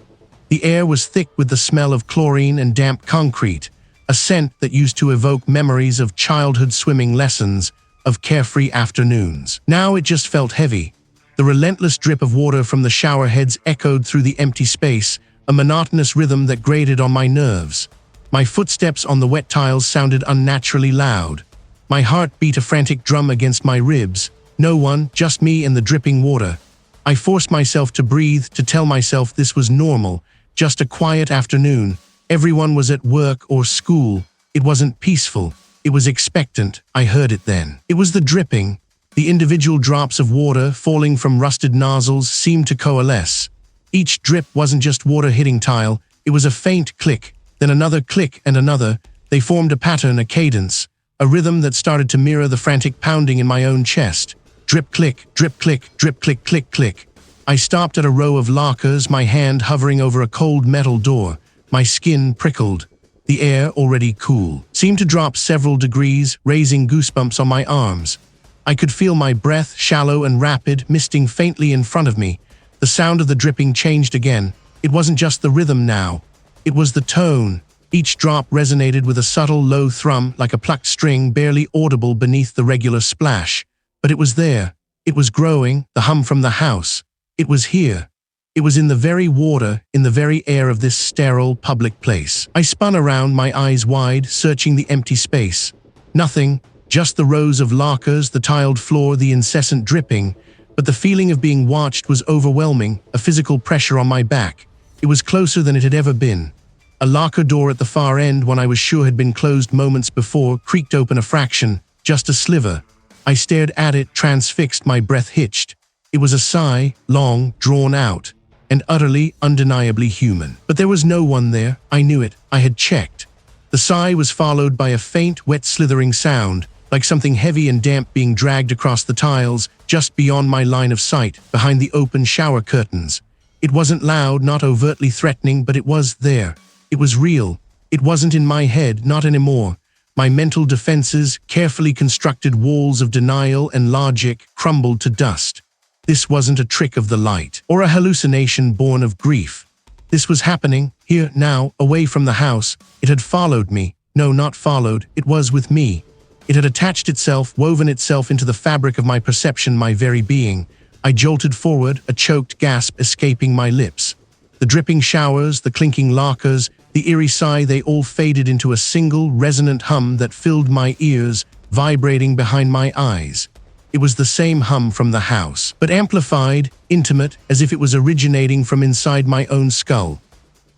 The air was thick with the smell of chlorine and damp concrete, a scent that used to evoke memories of childhood swimming lessons, of carefree afternoons. Now it just felt heavy. The relentless drip of water from the shower heads echoed through the empty space, a monotonous rhythm that grated on my nerves. My footsteps on the wet tiles sounded unnaturally loud. My heart beat a frantic drum against my ribs. No one, just me and the dripping water. I forced myself to breathe, to tell myself this was normal, just a quiet afternoon. Everyone was at work or school. It wasn't peaceful. It was expectant. I heard it then. It was the dripping. The individual drops of water falling from rusted nozzles seemed to coalesce. Each drip wasn't just water hitting tile. It was a faint click, then another click and another. They formed a pattern, a cadence, a rhythm that started to mirror the frantic pounding in my own chest. Drip click, drip click, drip click, click click. I stopped at a row of lockers, my hand hovering over a cold metal door. My skin prickled. The air, already cool, seemed to drop several degrees, raising goosebumps on my arms. I could feel my breath, shallow and rapid, misting faintly in front of me. The sound of the dripping changed again. It wasn't just the rhythm now. It was the tone. Each drop resonated with a subtle, low thrum, like a plucked string barely audible beneath the regular splash. But it was there. It was growing, the hum from the house. It was here. It was in the very water, in the very air of this sterile, public place. I spun around, my eyes wide, searching the empty space. Nothing, just the rows of lockers, the tiled floor, the incessant dripping. But the feeling of being watched was overwhelming, a physical pressure on my back. It was closer than it had ever been. A locker door at the far end, one I was sure had been closed moments before, creaked open a fraction, just a sliver. I stared at it, transfixed, my breath hitched. It was a sigh, long, drawn out, and utterly, undeniably human. But there was no one there. I knew it. I had checked. The sigh was followed by a faint, wet slithering sound, like something heavy and damp being dragged across the tiles, just beyond my line of sight, behind the open shower curtains. It wasn't loud, not overtly threatening, but it was there. It was real. It wasn't in my head, not anymore. My mental defenses, carefully constructed walls of denial and logic, crumbled to dust. This wasn't a trick of the light, or a hallucination born of grief. This was happening, here, now, away from the house. It had followed me. No, not followed. It was with me. It had attached itself, woven itself into the fabric of my perception, my very being. I jolted forward, a choked gasp escaping my lips. The dripping showers, the clinking lockers, the eerie sigh, they all faded into a single, resonant hum that filled my ears, vibrating behind my eyes. It was the same hum from the house, but amplified, intimate, as if it was originating from inside my own skull.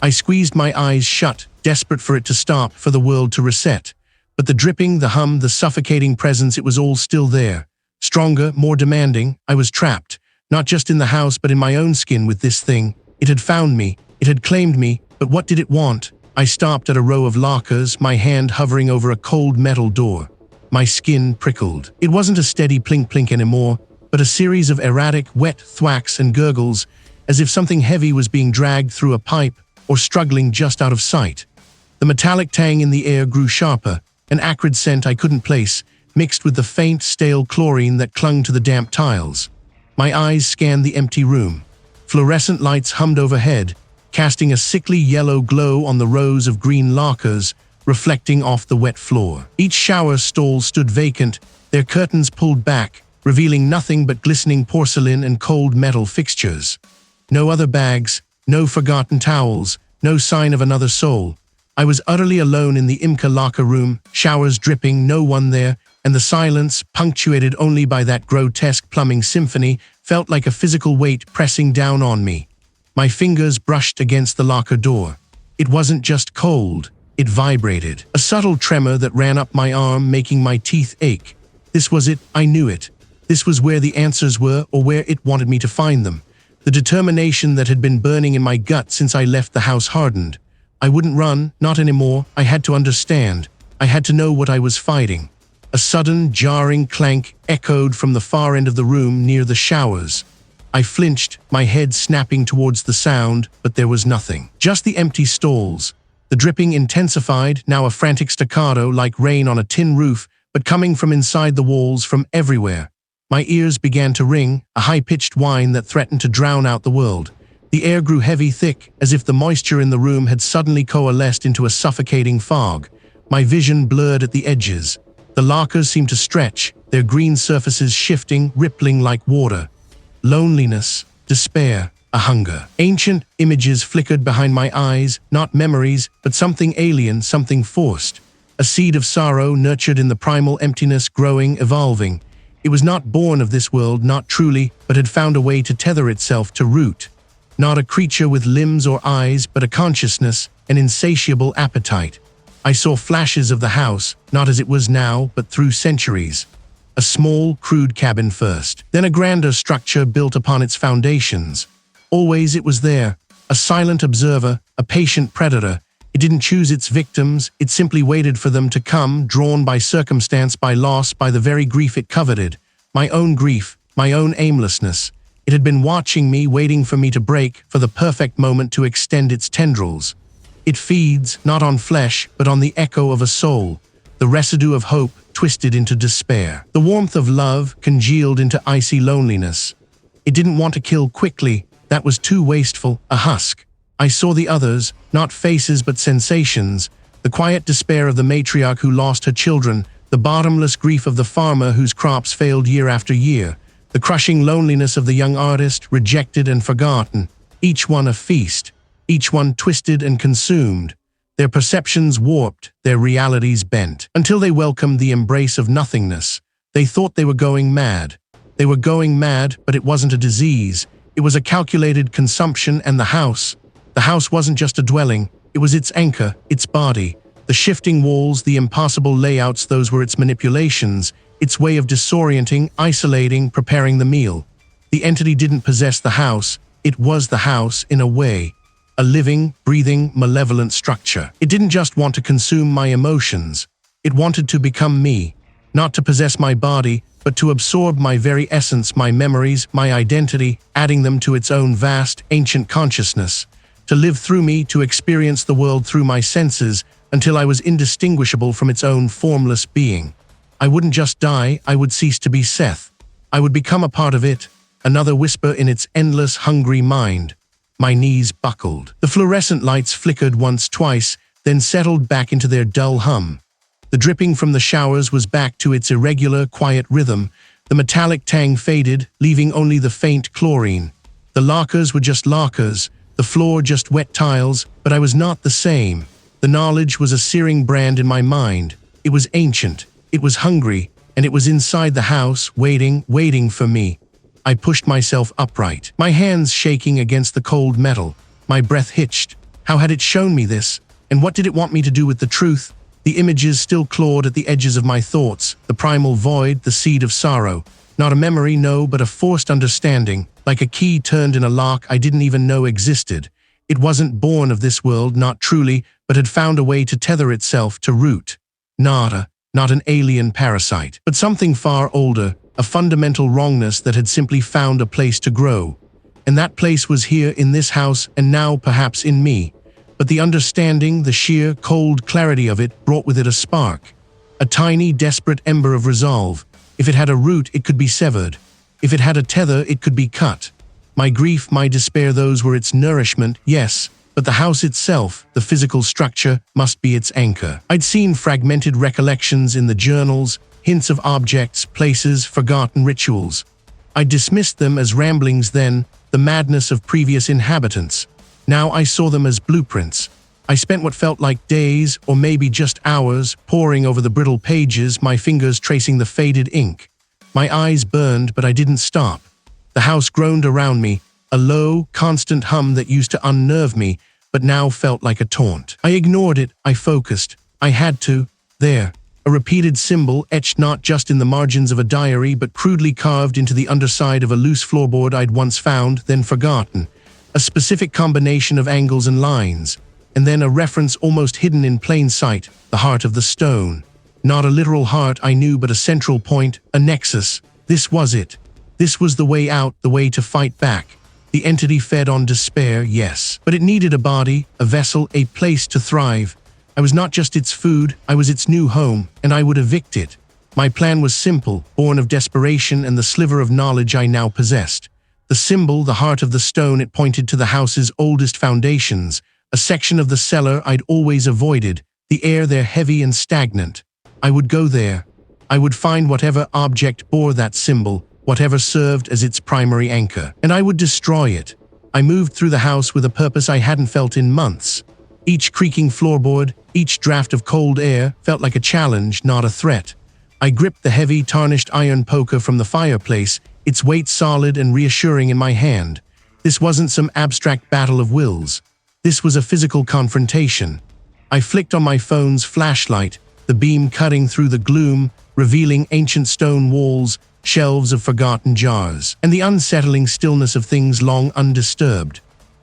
I squeezed my eyes shut, desperate for it to stop, for the world to reset. But the dripping, the hum, the suffocating presence, it was all still there. Stronger, more demanding. I was trapped, not just in the house but in my own skin with this thing. It had found me. It had claimed me. But what did it want? I stopped at a row of lockers, my hand hovering over a cold metal door. My skin prickled. It wasn't a steady plink-plink anymore, but a series of erratic, wet thwacks and gurgles, as if something heavy was being dragged through a pipe or struggling just out of sight. The metallic tang in the air grew sharper, an acrid scent I couldn't place, mixed with the faint, stale chlorine that clung to the damp tiles. My eyes scanned the empty room. Fluorescent lights hummed overhead, casting a sickly yellow glow on the rows of green lockers, reflecting off the wet floor. Each shower stall stood vacant, their curtains pulled back, revealing nothing but glistening porcelain and cold metal fixtures. No other bags, no forgotten towels, no sign of another soul. I was utterly alone in the YMCA locker room, showers dripping, no one there, and the silence, punctuated only by that grotesque plumbing symphony, felt like a physical weight pressing down on me. My fingers brushed against the locker door. It wasn't just cold, it vibrated. A subtle tremor that ran up my arm, making my teeth ache. This was it, I knew it. This was where the answers were, or where it wanted me to find them. The determination that had been burning in my gut since I left the house hardened. I wouldn't run, not anymore. I had to understand. I had to know what I was fighting. A sudden, jarring clank echoed from the far end of the room near the showers. I flinched, my head snapping towards the sound, but there was nothing. Just the empty stalls. The dripping intensified, now a frantic staccato like rain on a tin roof, but coming from inside the walls from everywhere. My ears began to ring, a high-pitched whine that threatened to drown out the world. The air grew heavy, thick, as if the moisture in the room had suddenly coalesced into a suffocating fog. My vision blurred at the edges. The lockers seemed to stretch, their green surfaces shifting, rippling like water. Loneliness, despair, a hunger. Ancient images flickered behind my eyes, not memories, but something alien, something forced. A seed of sorrow nurtured in the primal emptiness, growing, evolving. It was not born of this world, not truly, but had found a way to tether itself to root. Not a creature with limbs or eyes, but a consciousness, an insatiable appetite. I saw flashes of the house, not as it was now, but through centuries. A small, crude cabin first, then a grander structure built upon its foundations. Always it was there, a silent observer, a patient predator. It didn't choose its victims, it simply waited for them to come, drawn by circumstance, by loss, by the very grief it coveted. My own grief, my own aimlessness. It had been watching me, waiting for me to break, for the perfect moment to extend its tendrils. It feeds, not on flesh, but on the echo of a soul, the residue of hope twisted into despair, the warmth of love congealed into icy loneliness. It didn't want to kill quickly, that was too wasteful, a husk. I saw the others, not faces but sensations, the quiet despair of the matriarch who lost her children, the bottomless grief of the farmer whose crops failed year after year, the crushing loneliness of the young artist, rejected and forgotten, each one a feast, each one twisted and consumed, their perceptions warped, their realities bent, until they welcomed the embrace of nothingness. They thought they were going mad. They were going mad, but it wasn't a disease. It was a calculated consumption, and the house wasn't just a dwelling, it was its anchor, its body. The shifting walls, the impossible layouts, those were its manipulations, its way of disorienting, isolating, preparing the meal. The entity didn't possess the house, it was the house in a way. A living, breathing, malevolent structure. It didn't just want to consume my emotions. It wanted to become me. Not to possess my body, but to absorb my very essence, my memories, my identity, adding them to its own vast, ancient consciousness. To live through me, to experience the world through my senses, until I was indistinguishable from its own formless being. I wouldn't just die, I would cease to be Seth. I would become a part of it, another whisper in its endless, hungry mind. My knees buckled. The fluorescent lights flickered once, twice, then settled back into their dull hum. The dripping from the showers was back to its irregular, quiet rhythm. The metallic tang faded, leaving only the faint chlorine. The lockers were just lockers, the floor just wet tiles, but I was not the same. The knowledge was a searing brand in my mind. It was ancient, it was hungry, and it was inside the house, waiting for me. I pushed myself upright, my hands shaking against the cold metal. My breath hitched. How had it shown me this? And what did it want me to do with the truth? The images still clawed at the edges of my thoughts, the primal void, the seed of sorrow. Not a memory, no, but a forced understanding, like a key turned in a lock I didn't even know existed. It wasn't born of this world, not truly, but had found a way to tether itself to root. Not an alien parasite, but something far older, a fundamental wrongness that had simply found a place to grow. And that place was here in this house, and now perhaps in me. But the understanding, the sheer, cold clarity of it brought with it a A tiny, desperate ember of resolve. If it had a root, it could be severed. If it had a tether, it could be cut. My grief, my despair, those were its nourishment, yes, but the house itself, the physical structure, must be its anchor. I'd seen fragmented recollections in the journals, hints of objects, places, forgotten rituals. I dismissed them as ramblings then, the madness of previous inhabitants. Now I saw them as blueprints. I spent what felt like days, or maybe just hours, poring over the brittle pages, my fingers tracing the faded ink. My eyes burned, but I didn't stop. The house groaned around me, a low, constant hum that used to unnerve me, but now felt like a taunt. I ignored it, I focused. I had to. There. A repeated symbol etched not just in the margins of a diary, but crudely carved into the underside of a loose floorboard I'd once found, then forgotten. A specific combination of angles and lines. And then a reference almost hidden in plain sight, the heart of the stone. Not a literal heart, I knew, but a central point, a nexus. This was it. This was the way out, the way to fight back. The entity fed on despair, yes. But it needed a body, a vessel, a place to thrive. I was not just its food, I was its new home, and I would evict it. My plan was simple, born of desperation and the sliver of knowledge I now possessed. The symbol, the heart of the stone, it pointed to the house's oldest foundations, a section of the cellar I'd always avoided, the air there heavy and stagnant. I would go there. I would find whatever object bore that symbol, whatever served as its primary anchor, and I would destroy it. I moved through the house with a purpose I hadn't felt in months. Each creaking floorboard, each draft of cold air felt like a challenge, not a threat. I gripped the heavy, tarnished iron poker from the fireplace, its weight solid and reassuring in my hand. This wasn't some abstract battle of wills. This was a physical confrontation. I flicked on my phone's flashlight, the beam cutting through the gloom, revealing ancient stone walls, shelves of forgotten jars, and the unsettling stillness of things long undisturbed.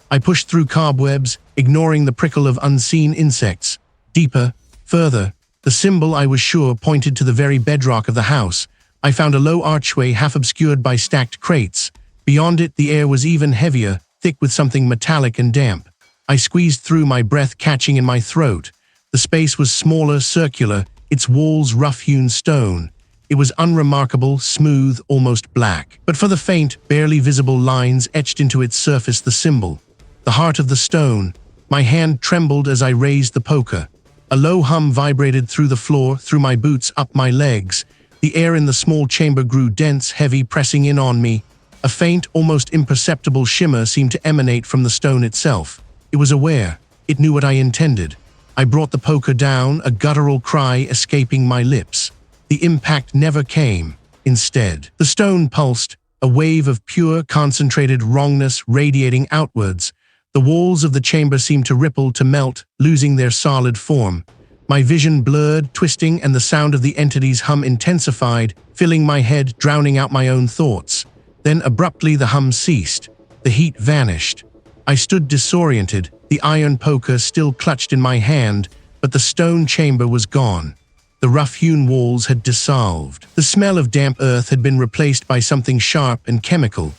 I pushed through cobwebs, ignoring the prickle of unseen insects. Deeper, further, the symbol, I was sure, pointed to the very bedrock of the house. I found a low archway half obscured by stacked crates. Beyond it, the air was even heavier, thick with something metallic and damp. I squeezed through, my breath catching in my throat. The space was smaller, circular, its walls rough-hewn stone. It was unremarkable, smooth, almost black. But for the faint, barely visible lines etched into its surface, the symbol. The heart of the stone. My hand trembled as I raised the poker. A low hum vibrated through the floor, through my boots, up my legs. The air in the small chamber grew dense, heavy, pressing in on me. A faint, almost imperceptible shimmer seemed to emanate from the stone itself. It was aware. It knew what I intended. I brought the poker down, a guttural cry escaping my lips. The impact never came. Instead, the stone pulsed, a wave of pure, concentrated wrongness radiating outwards. The walls of the chamber seemed to ripple, to melt, losing their solid form. My vision blurred, twisting, and the sound of the entity's hum intensified, filling my head, drowning out my own thoughts. Then abruptly the hum ceased. The heat vanished. I stood disoriented, the iron poker still clutched in my hand, but the stone chamber was gone. The rough-hewn walls had dissolved. The smell of damp earth had been replaced by something sharp and chemical.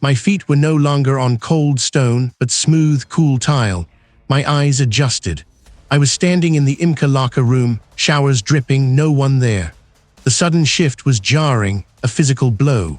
My feet were no longer on cold stone, but smooth, cool tile. My eyes adjusted. I was standing in the YMCA locker room, showers dripping, no one there. The sudden shift was jarring, a physical blow.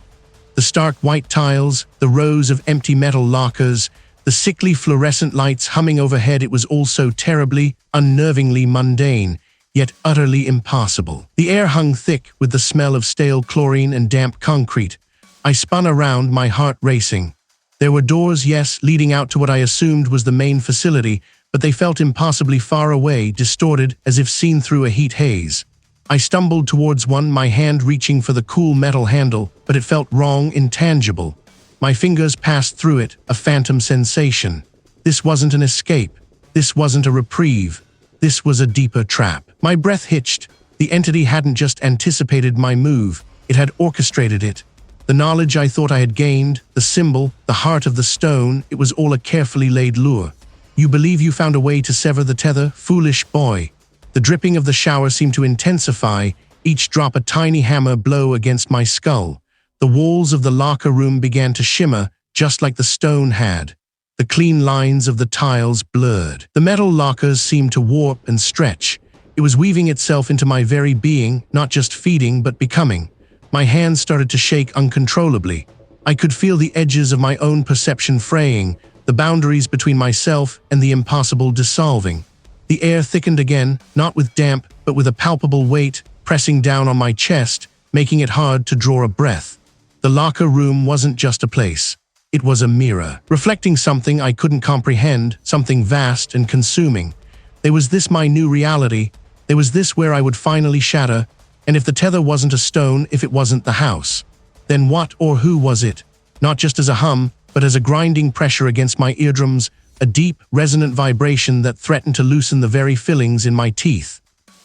The stark white tiles, the rows of empty metal lockers, the sickly fluorescent lights humming overhead, it was all so terribly, unnervingly mundane, yet utterly impossible. The air hung thick with the smell of stale chlorine and damp concrete. I spun around, my heart racing. There were doors, yes, leading out to what I assumed was the main facility, but they felt impossibly far away, distorted, as if seen through a heat haze. I stumbled towards one, my hand reaching for the cool metal handle, but it felt wrong, intangible. My fingers passed through it, a phantom sensation. This wasn't an escape. This wasn't a reprieve. This was a deeper trap. My breath hitched. The entity hadn't just anticipated my move, it had orchestrated it. The knowledge I thought I had gained, the symbol, the heart of the stone, it was all a carefully laid lure. You believe you found a way to sever the tether, foolish boy. The dripping of the shower seemed to intensify, each drop a tiny hammer blow against my skull. The walls of the locker room began to shimmer, just like the stone had. The clean lines of the tiles blurred. The metal lockers seemed to warp and stretch. It was weaving itself into my very being, not just feeding but becoming. My hands started to shake uncontrollably. I could feel the edges of my own perception fraying, the boundaries between myself and the impossible dissolving. The air thickened again, not with damp, but with a palpable weight, pressing down on my chest, making it hard to draw a breath. The locker room wasn't just a place. It was a mirror, reflecting something I couldn't comprehend, something vast and consuming. There was this my new reality. There was this where I would finally shatter, and if the tether wasn't a stone, if it wasn't the house, then what or who was it? Not just as a hum, but as a grinding pressure against my eardrums, a deep, resonant vibration that threatened to loosen the very fillings in my teeth.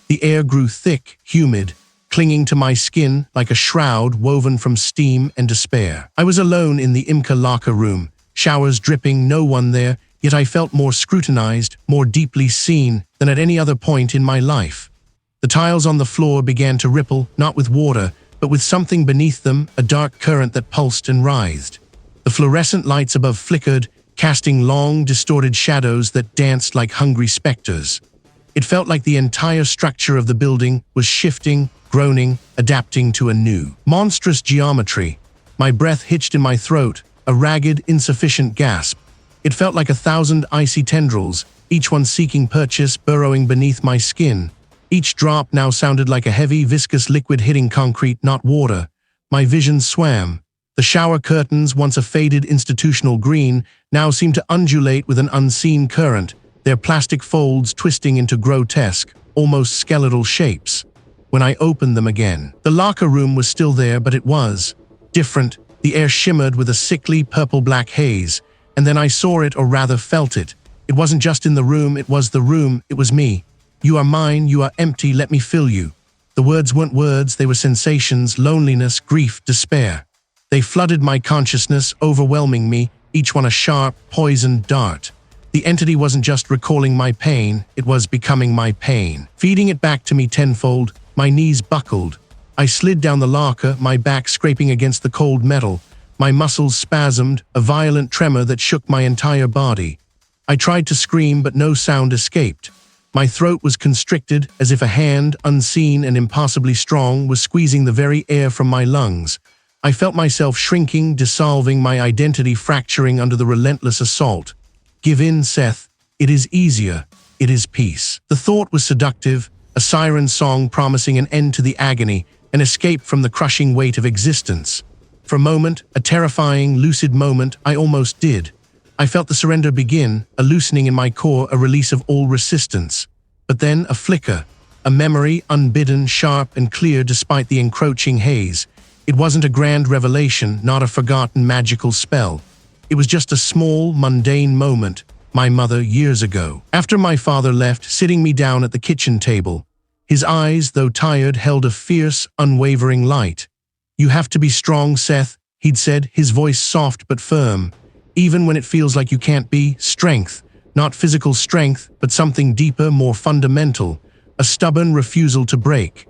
The air grew thick, humid, clinging to my skin like a shroud woven from steam and despair. I was alone in the YMCA locker room, showers dripping, no one there, yet I felt more scrutinized, more deeply seen than at any other point in my life. The tiles on the floor began to ripple, not with water, but with something beneath them, a dark current that pulsed and writhed. The fluorescent lights above flickered, casting long, distorted shadows that danced like hungry specters. It felt like the entire structure of the building was shifting, groaning, adapting to a new, monstrous geometry. My breath hitched in my throat, a ragged, insufficient gasp. It felt like 1,000 icy tendrils, each one seeking purchase, burrowing beneath my skin. Each drop now sounded like a heavy, viscous liquid hitting concrete, not water. My vision swam. The shower curtains, once a faded institutional green, now seemed to undulate with an unseen current, their plastic folds twisting into grotesque, almost skeletal shapes. When I opened them again, the locker room was still there, but it was different. The air shimmered with a sickly purple-black haze, and then I saw it, or rather felt it. It wasn't just in the room, it was the room, it was me. You are mine, you are empty, let me fill you. The words weren't words, they were sensations, loneliness, grief, despair. They flooded my consciousness, overwhelming me, each one a sharp, poisoned dart. The entity wasn't just recalling my pain, it was becoming my pain, feeding it back to me tenfold. My knees buckled. I slid down the locker, my back scraping against the cold metal. My muscles spasmed, a violent tremor that shook my entire body. I tried to scream, but no sound escaped. My throat was constricted, as if a hand, unseen and impossibly strong, was squeezing the very air from my lungs. I felt myself shrinking, dissolving, my identity fracturing under the relentless assault. Give in, Seth. It is easier. It is peace. The thought was seductive, a siren song promising an end to the agony, an escape from the crushing weight of existence. For a moment, a terrifying, lucid moment, I almost did. I felt the surrender begin, a loosening in my core, a release of all resistance. But then a flicker, a memory, unbidden, sharp and clear despite the encroaching haze. It wasn't a grand revelation, not a forgotten magical spell. It was just a small, mundane moment, my mother years ago. After my father left, sitting me down at the kitchen table. His eyes, though tired, held a fierce, unwavering light. You have to be strong, Seth, he'd said, his voice soft but firm. Even when it feels like you can't be, strength. Not physical strength, but something deeper, more fundamental. A stubborn refusal to break.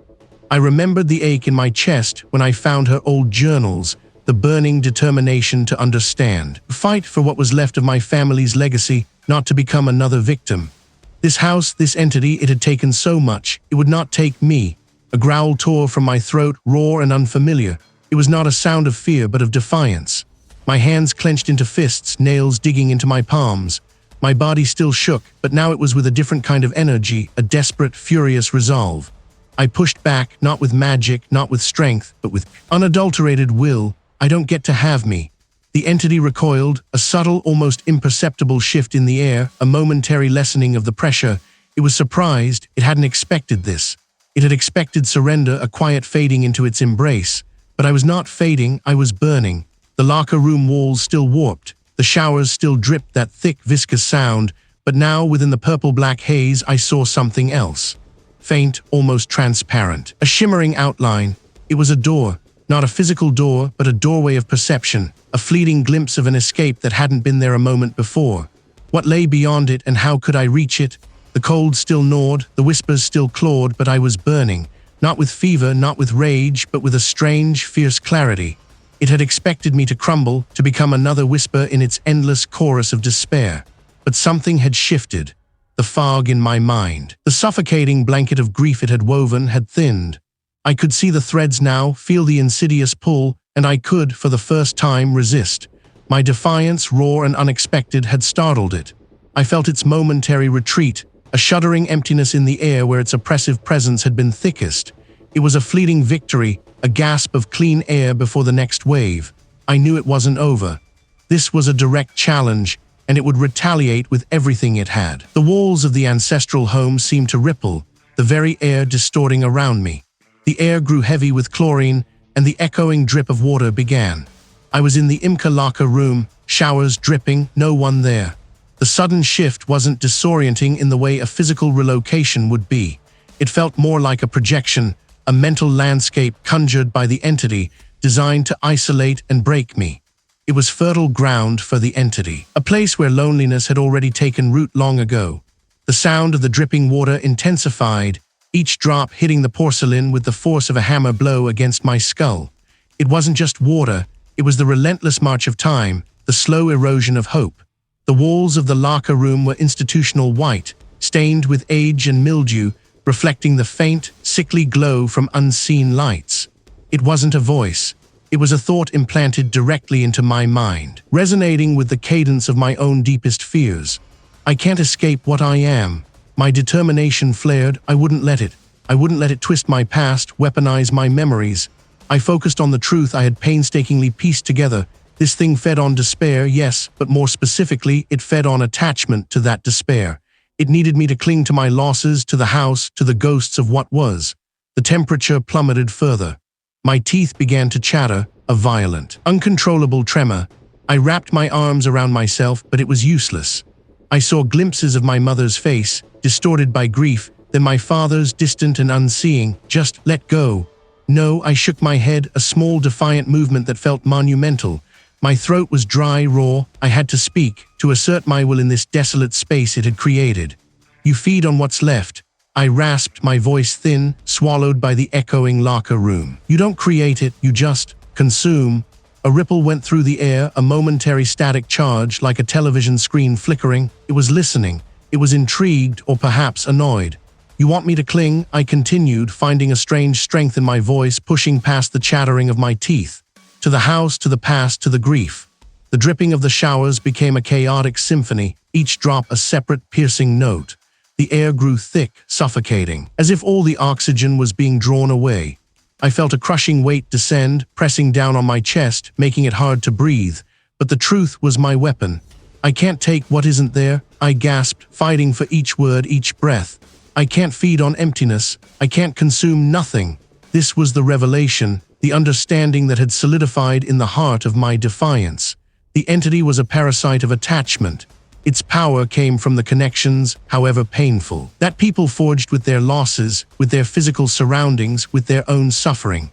I remembered the ache in my chest when I found her old journals, the burning determination to understand. Fight for what was left of my family's legacy, not to become another victim. This house, this entity, it had taken so much, it would not take me. A growl tore from my throat, raw and unfamiliar. It was not a sound of fear, but of defiance. My hands clenched into fists, nails digging into my palms. My body still shook, but now it was with a different kind of energy, a desperate, furious resolve. I pushed back, not with magic, not with strength, but with unadulterated will. I don't get to have me. The entity recoiled, a subtle, almost imperceptible shift in the air, a momentary lessening of the pressure. It was surprised, it hadn't expected this. It had expected surrender, a quiet fading into its embrace. But I was not fading, I was burning. The locker room walls still warped. The showers still dripped that thick, viscous sound, but now within the purple-black haze I saw something else. Faint, almost transparent. A shimmering outline. It was a door. Not a physical door, but a doorway of perception. A fleeting glimpse of an escape that hadn't been there a moment before. What lay beyond it, and how could I reach it? The cold still gnawed, the whispers still clawed, but I was burning. Not with fever, not with rage, but with a strange, fierce clarity. It had expected me to crumble, to become another whisper in its endless chorus of despair. But something had shifted. the fog in my mind. The suffocating blanket of grief it had woven had thinned. I could see the threads now, feel the insidious pull, and I could, for the first time, resist. My defiance, raw and unexpected, had startled it. I felt its momentary retreat, a shuddering emptiness in the air where its oppressive presence had been thickest. It was a fleeting victory, a gasp of clean air before the next wave. I knew it wasn't over. This was a direct challenge, and it would retaliate with everything it had. The walls of the ancestral home seemed to ripple, the very air distorting around me. The air grew heavy with chlorine, and the echoing drip of water began. I was in the YMCA locker room, showers dripping, no one there. The sudden shift wasn't disorienting in the way a physical relocation would be. It felt more like a projection, a mental landscape conjured by the entity, designed to isolate and break me. It was fertile ground for the entity, a place where loneliness had already taken root long ago. The sound of the dripping water intensified, each drop hitting the porcelain with the force of a hammer blow against my skull. It wasn't just water, it was the relentless march of time, the slow erosion of hope. The walls of the locker room were institutional white, stained with age and mildew, reflecting the faint, sickly glow from unseen lights. It wasn't a voice. It was a thought implanted directly into my mind, resonating with the cadence of my own deepest fears. I can't escape what I am. My determination flared. I wouldn't let it. I wouldn't let it twist my past, weaponize my memories. I focused on the truth I had painstakingly pieced together. This thing fed on despair, yes, but more specifically, it fed on attachment to that despair. It needed me to cling to my losses, to the house, to the ghosts of what was. The temperature plummeted further. My teeth began to chatter, a violent, uncontrollable tremor. I wrapped my arms around myself, but it was useless. I saw glimpses of my mother's face, distorted by grief, then my father's, distant and unseeing. Just let go. No, I shook my head, a small defiant movement that felt monumental. My throat was dry, raw. I had to speak, to assert my will in this desolate space it had created. You feed on what's left. I rasped, my voice thin, swallowed by the echoing locker room. You don't create it, you just consume. A ripple went through the air, a momentary static charge, like a television screen flickering. It was listening. It was intrigued, or perhaps annoyed. You want me to cling? I continued, finding a strange strength in my voice, pushing past the chattering of my teeth. To the house, to the past, to the grief. The dripping of the showers became a chaotic symphony, each drop a separate, piercing note. The air grew thick, suffocating, as if all the oxygen was being drawn away. I felt a crushing weight descend, pressing down on my chest, making it hard to breathe. But the truth was my weapon. I can't take what isn't there, I gasped, fighting for each word, each breath. I can't feed on emptiness. I can't consume nothing. This was the revelation, the understanding that had solidified in the heart of my defiance. The entity was a parasite of attachment. Its power came from the connections, however painful, that people forged with their losses, with their physical surroundings, with their own suffering.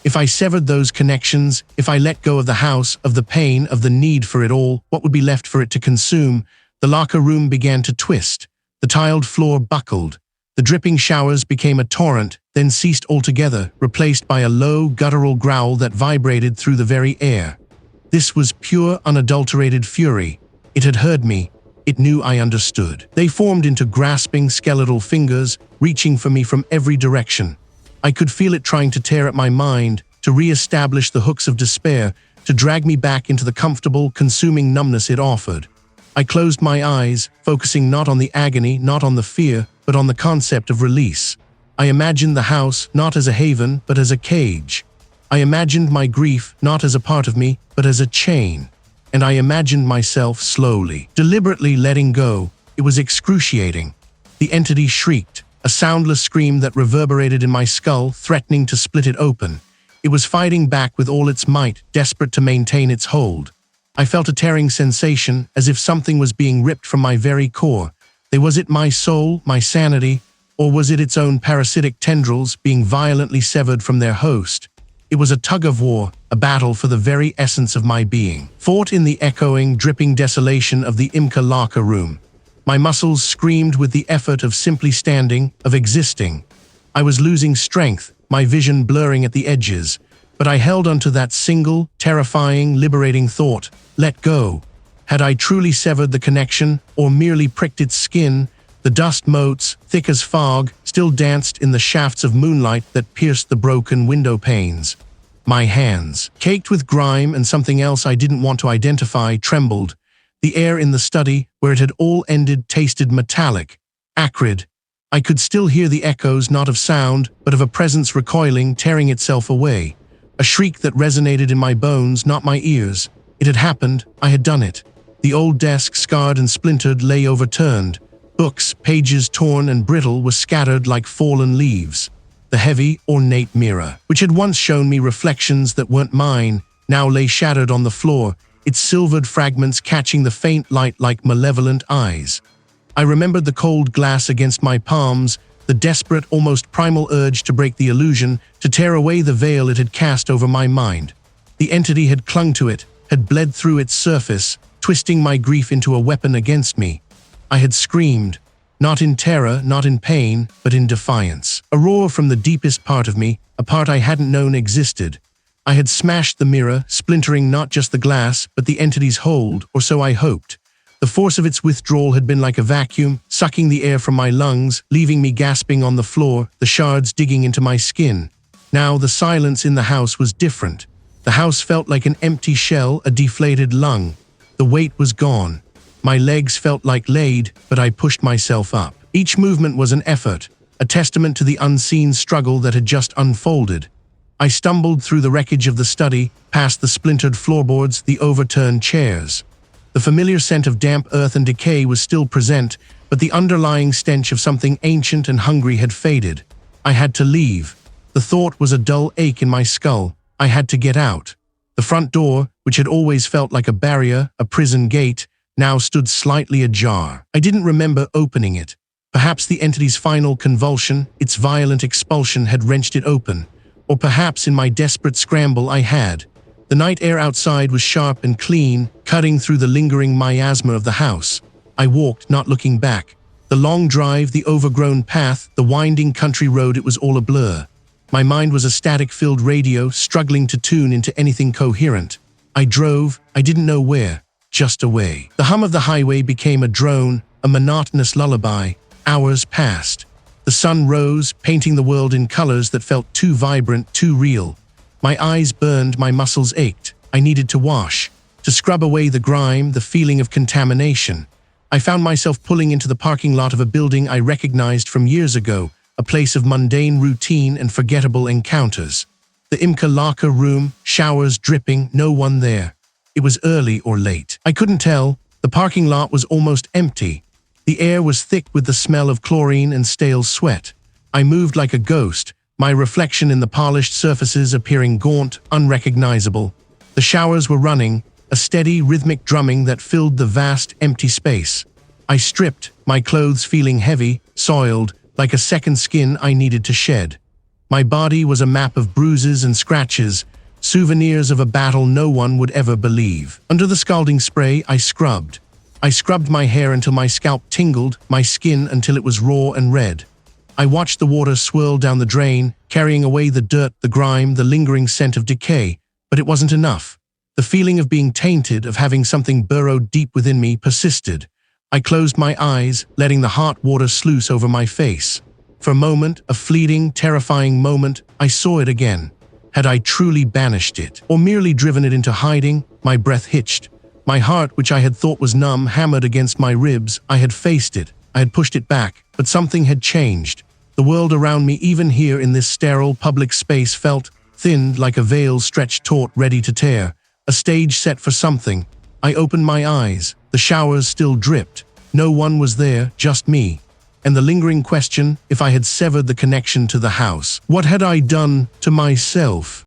If I severed those connections, if I let go of the house, of the pain, of the need for it all, what would be left for it to consume? The locker room began to twist. The tiled floor buckled. The dripping showers became a torrent, then ceased altogether, replaced by a low, guttural growl that vibrated through the very air. This was pure, unadulterated fury. It had heard me. It knew I understood. They formed into grasping, skeletal fingers, reaching for me from every direction. I could feel it trying to tear at my mind, to re-establish the hooks of despair, to drag me back into the comfortable, consuming numbness it offered. I closed my eyes, focusing not on the agony, not on the fear, but on the concept of release. I imagined the house not as a haven, but as a cage. I imagined my grief not as a part of me, but as a chain. And I imagined myself slowly, deliberately letting go. It was excruciating. The entity shrieked, a soundless scream that reverberated in my skull, threatening to split it open. It was fighting back with all its might, desperate to maintain its hold. I felt a tearing sensation, as if something was being ripped from my very core. Was it my soul, my sanity, or was it its own parasitic tendrils being violently severed from their host? It was a tug-of-war, a battle for the very essence of my being, fought in the echoing, dripping desolation of the YMCA locker room. My muscles screamed with the effort of simply standing, of existing. I was losing strength, my vision blurring at the edges, but I held onto that single, terrifying, liberating thought: let go. Had I truly severed the connection, or merely pricked its skin, The dust motes, thick as fog, still danced in the shafts of moonlight that pierced the broken window panes. My hands, caked with grime and something else I didn't want to identify, trembled. The air in the study, where it had all ended, tasted metallic, acrid. I could still hear the echoes, not of sound, but of a presence recoiling, tearing itself away. A shriek that resonated in my bones, not my ears. It had happened. I had done it. The old desk, scarred and splintered, lay overturned. Books, pages torn and brittle, were scattered like fallen leaves. The heavy, ornate mirror, which had once shown me reflections that weren't mine, now lay shattered on the floor, its silvered fragments catching the faint light like malevolent eyes. I remembered the cold glass against my palms, the desperate, almost primal urge to break the illusion, to tear away the veil it had cast over my mind. The entity had clung to it, had bled through its surface, twisting my grief into a weapon against me. I had screamed, not in terror, not in pain, but in defiance. A roar from the deepest part of me, a part I hadn't known existed. I had smashed the mirror, splintering not just the glass, but the entity's hold, or so I hoped. The force of its withdrawal had been like a vacuum, sucking the air from my lungs, leaving me gasping on the floor, the shards digging into my skin. Now the silence in the house was different. The house felt like an empty shell, a deflated lung. The weight was gone. My legs felt like lead, but I pushed myself up. Each movement was an effort, a testament to the unseen struggle that had just unfolded. I stumbled through the wreckage of the study, past the splintered floorboards, the overturned chairs. The familiar scent of damp earth and decay was still present, but the underlying stench of something ancient and hungry had faded. I had to leave. The thought was a dull ache in my skull. I had to get out. The front door, which had always felt like a barrier, a prison gate, now stood slightly ajar. I didn't remember opening it. Perhaps the entity's final convulsion, its violent expulsion, had wrenched it open. Or perhaps in my desperate scramble I had. The night air outside was sharp and clean, cutting through the lingering miasma of the house. I walked, not looking back. The long drive, the overgrown path, the winding country road, it was all a blur. My mind was a static-filled radio, struggling to tune into anything coherent. I drove, I didn't know where. Just away. The hum of the highway became a drone, a monotonous lullaby. Hours passed. The sun rose, painting the world in colors that felt too vibrant, too real. My eyes burned, my muscles ached. I needed to wash, to scrub away the grime, the feeling of contamination. I found myself pulling into the parking lot of a building I recognized from years ago, a place of mundane routine and forgettable encounters. The YMCA locker room, showers dripping, no one there. It was early or late. I couldn't tell. The parking lot was almost empty. The air was thick with the smell of chlorine and stale sweat. I moved like a ghost, my reflection in the polished surfaces appearing gaunt, unrecognizable. The showers were running, a steady, rhythmic drumming that filled the vast, empty space. I stripped, my clothes feeling heavy, soiled, like a second skin I needed to shed. My body was a map of bruises and scratches, souvenirs of a battle no one would ever believe. Under the scalding spray, I scrubbed. I scrubbed my hair until my scalp tingled, my skin until it was raw and red. I watched the water swirl down the drain, carrying away the dirt, the grime, the lingering scent of decay. But it wasn't enough. The feeling of being tainted, of having something burrowed deep within me, persisted. I closed my eyes, letting the hot water sluice over my face. For a moment, a fleeting, terrifying moment, I saw it again. Had I truly banished it, or merely driven it into hiding? My breath hitched. My heart, which I had thought was numb, hammered against my ribs. I had faced it. I had pushed it back, but something had changed. The world around me, even here in this sterile public space, felt thinned like a veil stretched taut, ready to tear. A stage set for something. I opened my eyes. The showers still dripped. No one was there, just me. And the lingering question, if I had severed the connection to the house. What had I done to myself?